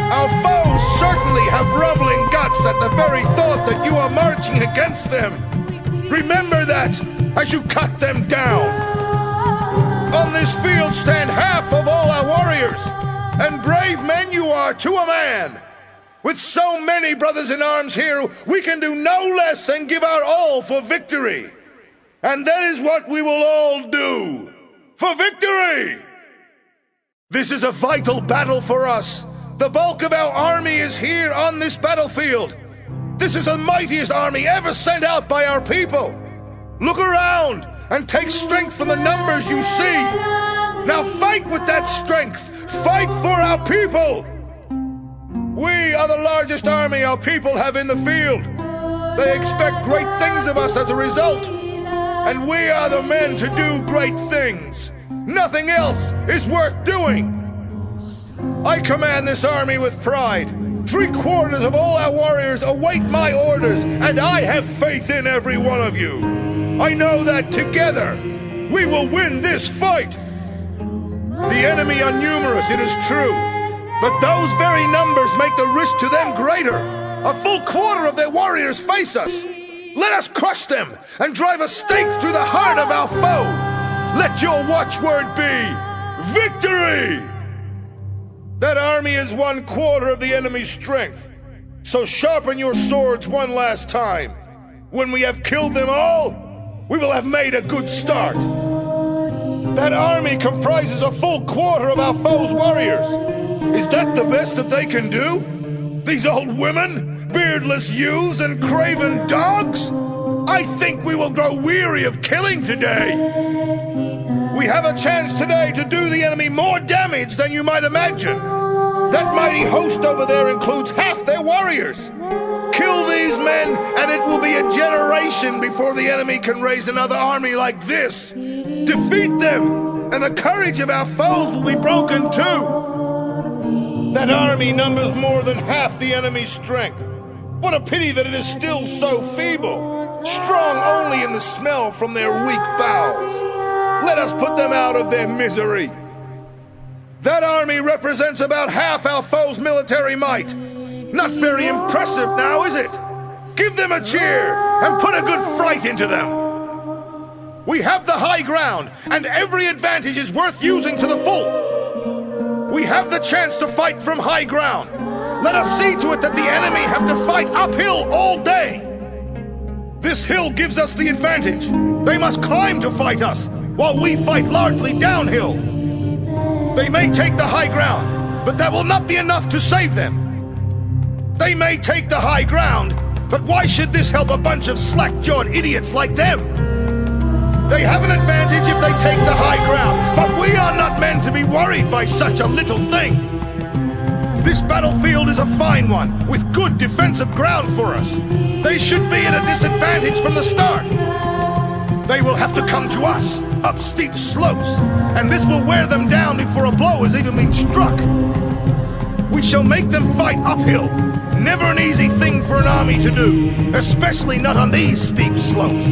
A: Our foes certainly have rumbling guts at the very thought that you are marching against them. Remember that as you cut them down. On this field stand half of all our warriors, and brave men you are to a man. With so many brothers in arms here, we can do no less than give our all for victory. And that is what we will all do. For victory! This is a vital battle for us. The bulk of our army is here on this battlefield. This is the mightiest army ever sent out by our people. Look around and take strength from the numbers you see. Now fight with that strength. Fight for our people. We are the largest army our people have in the field. They expect great things of us as a result. And we are the men to do great things. Nothing else is worth doing. I command this army with pride. 3/4 of all our warriors await my orders, and I have faith in every one of you. I know that together we will win this fight. The enemy are numerous, it is true, but those very numbers make the risk to them greater. A full 1/4 of their warriors face us. Let us crush them and drive a stake through the heart of our foe. Let your watchword be victory! That army is 1/4 of the enemy's strength. So sharpen your swords one last time. When we have killed them all, we will have made a good start. That army comprises a full 1/4 of our foe's warriors. Is that the best that they can do? These old women, beardless youths, and craven dogs? I think we will grow weary of killing today. We have a chance today to do the enemy more damage than you might imagine. That mighty host over there includes half their warriors. Kill these men, and it will be a generation before the enemy can raise another army like this. Defeat them, and the courage of our foes will be broken too. That army numbers more than half the enemy's strength. What a pity that it is still so feeble, strong only in the smell from their weak bowels. Let us put them out of their misery. That army represents about half our foe's military might. Not very impressive now, is it? Give them a cheer and put a good fright into them. We have the high ground, and every advantage is worth using to the full. We have the chance to fight from high ground. Let us see to it that the enemy have to fight uphill all day. This hill gives us the advantage. They must climb to fight us, while we fight largely downhill. They may take the high ground, but that will not be enough to save them. They may take the high ground, but why should this help a bunch of slack-jawed idiots like them? They have an advantage if they take the high ground, but we are not men to be worried by such a little thing. This battlefield is a fine one, with good defensive ground for us. They should be at a disadvantage from the start. They will have to come to us, up steep slopes, and this will wear them down before a blow has even been struck. We shall make them fight uphill. Never an easy thing for an army to do, especially not on these steep slopes.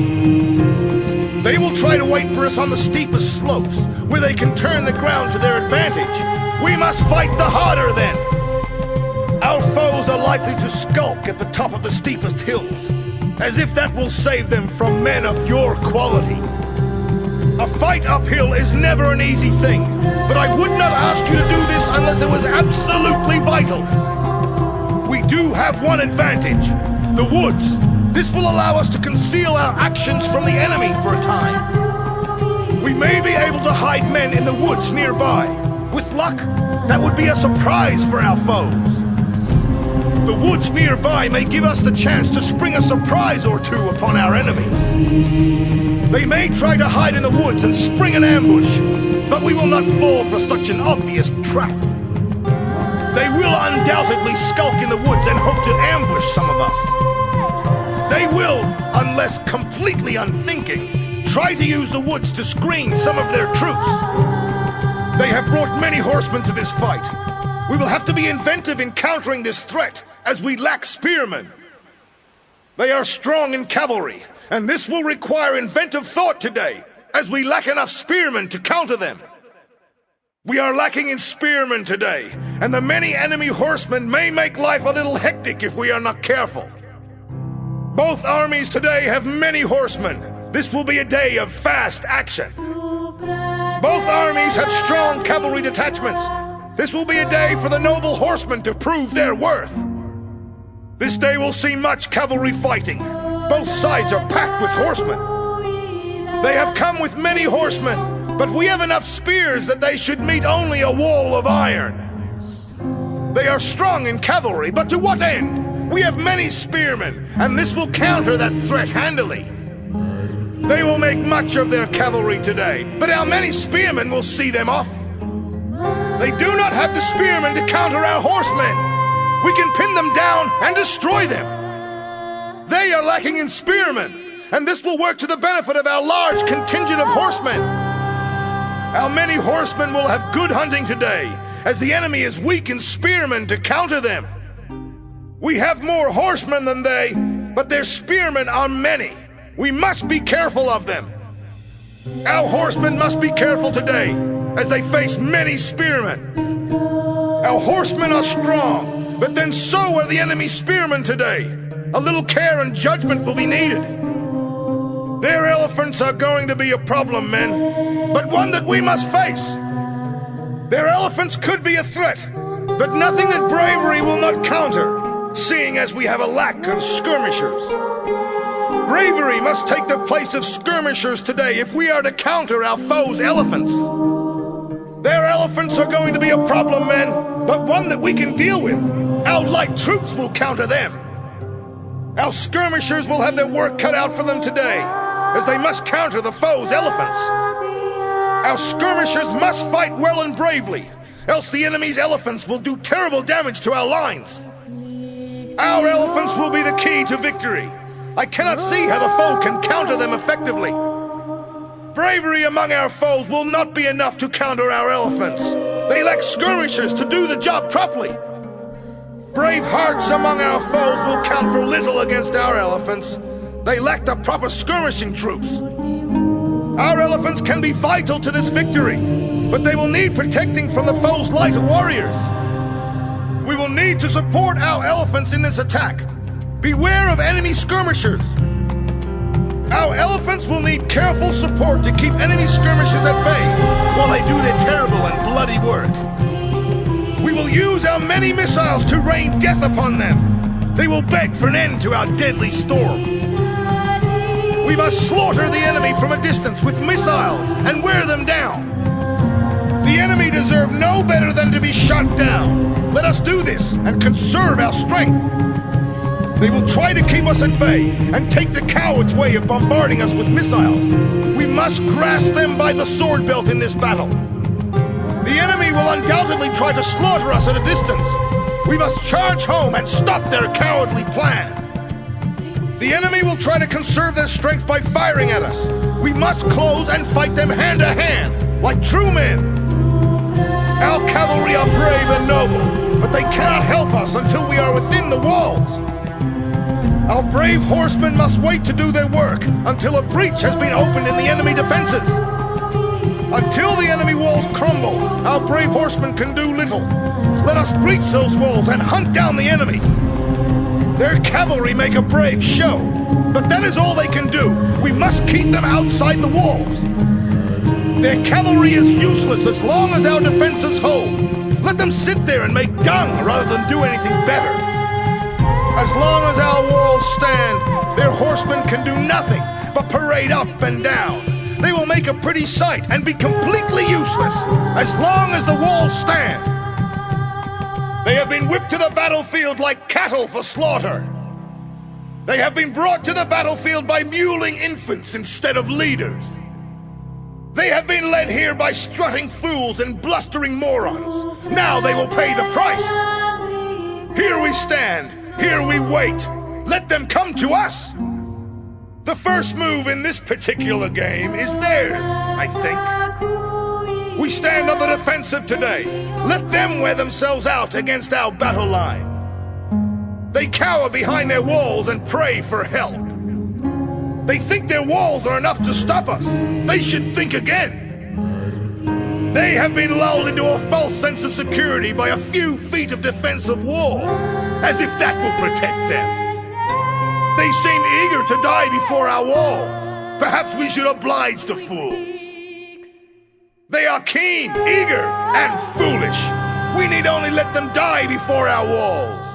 A: They will try to wait for us on the steepest slopes, where they can turn the ground to their advantage. We must fight the harder then. Our foes are likely to skulk at the top of the steepest hills, as if that will save them from men of your quality. A fight uphill is never an easy thing, but I would not ask you to do this unless it was absolutely vital. We do have one advantage, the woods. This will allow us to conceal our actions from the enemy for a time. We may be able to hide men in the woods nearby. With luck, that would be a surprise for our foes. The woods nearby may give us the chance to spring a surprise or two upon our enemies. They may try to hide in the woods and spring an ambush, but we will not fall for such an obvious trap. They will undoubtedly skulk in the woods and hope to ambush some of us. They will, unless completely unthinking, try to use the woods to screen some of their troops. They have brought many horsemen to this fight. We will have to be inventive in countering this threat, as we lack spearmen. They are strong in cavalry, and this will require inventive thought today, as we lack enough spearmen to counter them. We are lacking in spearmen today, and the many enemy horsemen may make life a little hectic if we are not careful. Both armies today have many horsemen. This will be a day of fast action. Both armies have strong cavalry detachments. This will be a day for the noble horsemen to prove their worth. This day will see much cavalry fighting. Both sides are packed with horsemen. They have come with many horsemen, but we have enough spears that they should meet only a wall of iron. They are strong in cavalry, but to what end? We have many spearmen, and this will counter that threat handily. They will make much of their cavalry today, but our many spearmen will see them off. They do not have the spearmen to counter our horsemen. We can pin them down and destroy them. They are lacking in spearmen, and this will work to the benefit of our large contingent of horsemen. Our many horsemen will have good hunting today, as the enemy is weak in spearmen to counter them. We have more horsemen than they, but their spearmen are many. We must be careful of them. Our horsemen must be careful today, as they face many spearmen. Our horsemen are strong, but then so are the enemy spearmen today. A little care and judgment will be needed. Their elephants are going to be a problem, men, but one that we must face. Their elephants could be a threat, but nothing that bravery will not counter, seeing as we have a lack of skirmishers. Bravery must take the place of skirmishers today if we are to counter our foes' elephants. Their elephants are going to be a problem, men, but one that we can deal with. Our light troops will counter them. Our skirmishers will have their work cut out for them today, as they must counter the foe's elephants. Our skirmishers must fight well and bravely, else the enemy's elephants will do terrible damage to our lines. Our elephants will be the key to victory. I cannot see how the foe can counter them effectively. Bravery among our foes will not be enough to counter our elephants. They lack skirmishers to do the job properly. Brave hearts among our foes will count for little against our elephants. They lack the proper skirmishing troops. Our elephants can be vital to this victory, but they will need protecting from the foe's light warriors. We will need to support our elephants in this attack. Beware of enemy skirmishers. Our elephants will need careful support to keep enemy skirmishers at bay while they do their terrible and bloody work. We will use our many missiles to rain death upon them. They will beg for an end to our deadly storm. We must slaughter the enemy from a distance with missiles and wear them down. The enemy deserve no better than to be shot down. Let us do this and conserve our strength. They will try to keep us at bay and take the coward's way of bombarding us with missiles. We must grasp them by the sword belt in this battle. The enemy will undoubtedly try to slaughter us at a distance. We must charge home and stop their cowardly plan. The enemy will try to conserve their strength by firing at us. We must close and fight them hand to hand, like true men. Our cavalry are brave and noble, but they cannot help us until we are within the walls. Our brave horsemen must wait to do their work until a breach has been opened in the enemy defenses. Until the enemy walls crumble, our brave horsemen can do little. Let us breach those walls and hunt down the enemy. Their cavalry make a brave show, but that is all they can do. We must keep them outside the walls. Their cavalry is useless as long as our defenses hold. Let them sit there and make dung rather than do anything better. As long as our walls stand, their horsemen can do nothing but parade up and down. They will make a pretty sight and be completely useless as long as the walls stand. They have been whipped to the battlefield like cattle for slaughter. They have been brought to the battlefield by mewling infants instead of leaders. They have been led here by strutting fools and blustering morons. Now they will pay the price. Here we stand, here we wait. Let them come to us. The first move in this particular game is theirs, I think. We stand on the defensive today. Let them wear themselves out against our battle line. They cower behind their walls and pray for help. They think their walls are enough to stop us. They should think again. They have been lulled into a false sense of security by a few feet of defensive wall, as if that will protect them. They seem eager to die before our walls. Perhaps we should oblige the fools. They are keen, eager, and foolish. We need only let them die before our walls.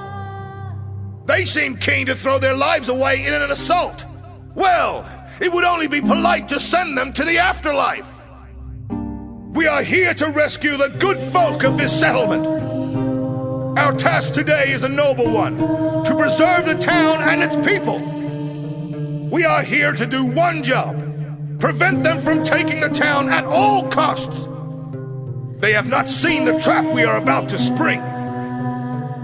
A: They seem keen to throw their lives away in an assault. Well, it would only be polite to send them to the afterlife. We are here to rescue the good folk of this settlement. Our task today is a noble one, to preserve the town and its people. We are here to do one job, prevent them from taking the town at all costs. They have not seen the trap we are about to spring.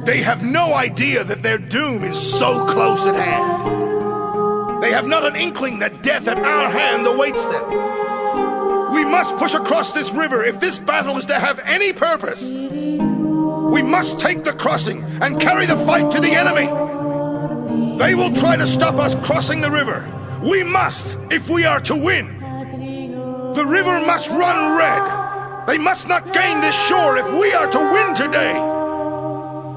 A: They have no idea that their doom is so close at hand. They have not an inkling that death at our hand awaits them. We must push across this river if this battle is to have any purpose. We must take the crossing and carry the fight to the enemy. They will try to stop us crossing the river. We must, if we are to win. The river must run red. They must not gain this shore if we are to win today.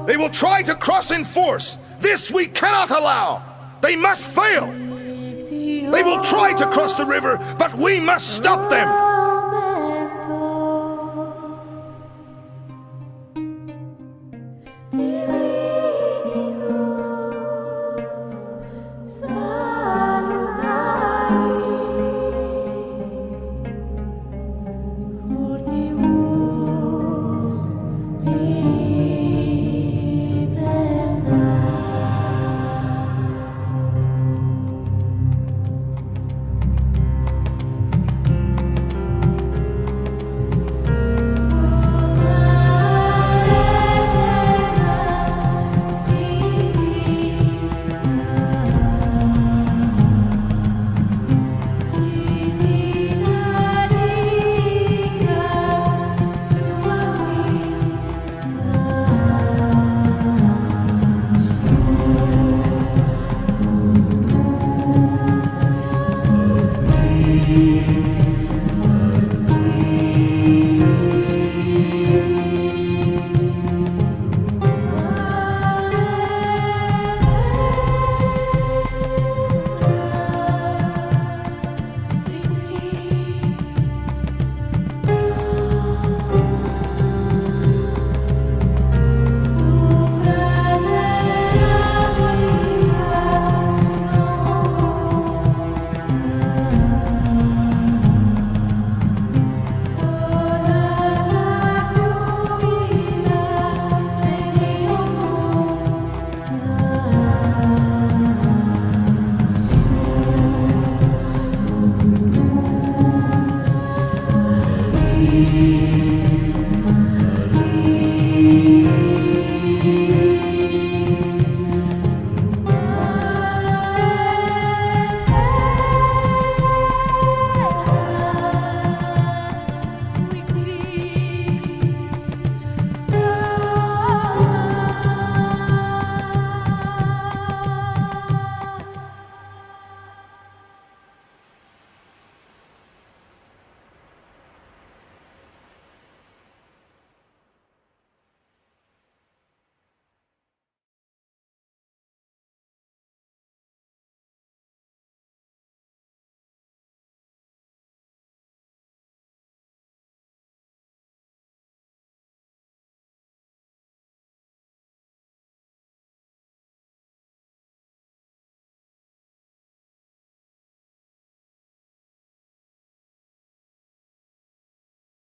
A: They will try to cross in force. This we cannot allow. They must fail. They will try to cross the river, but we must stop them.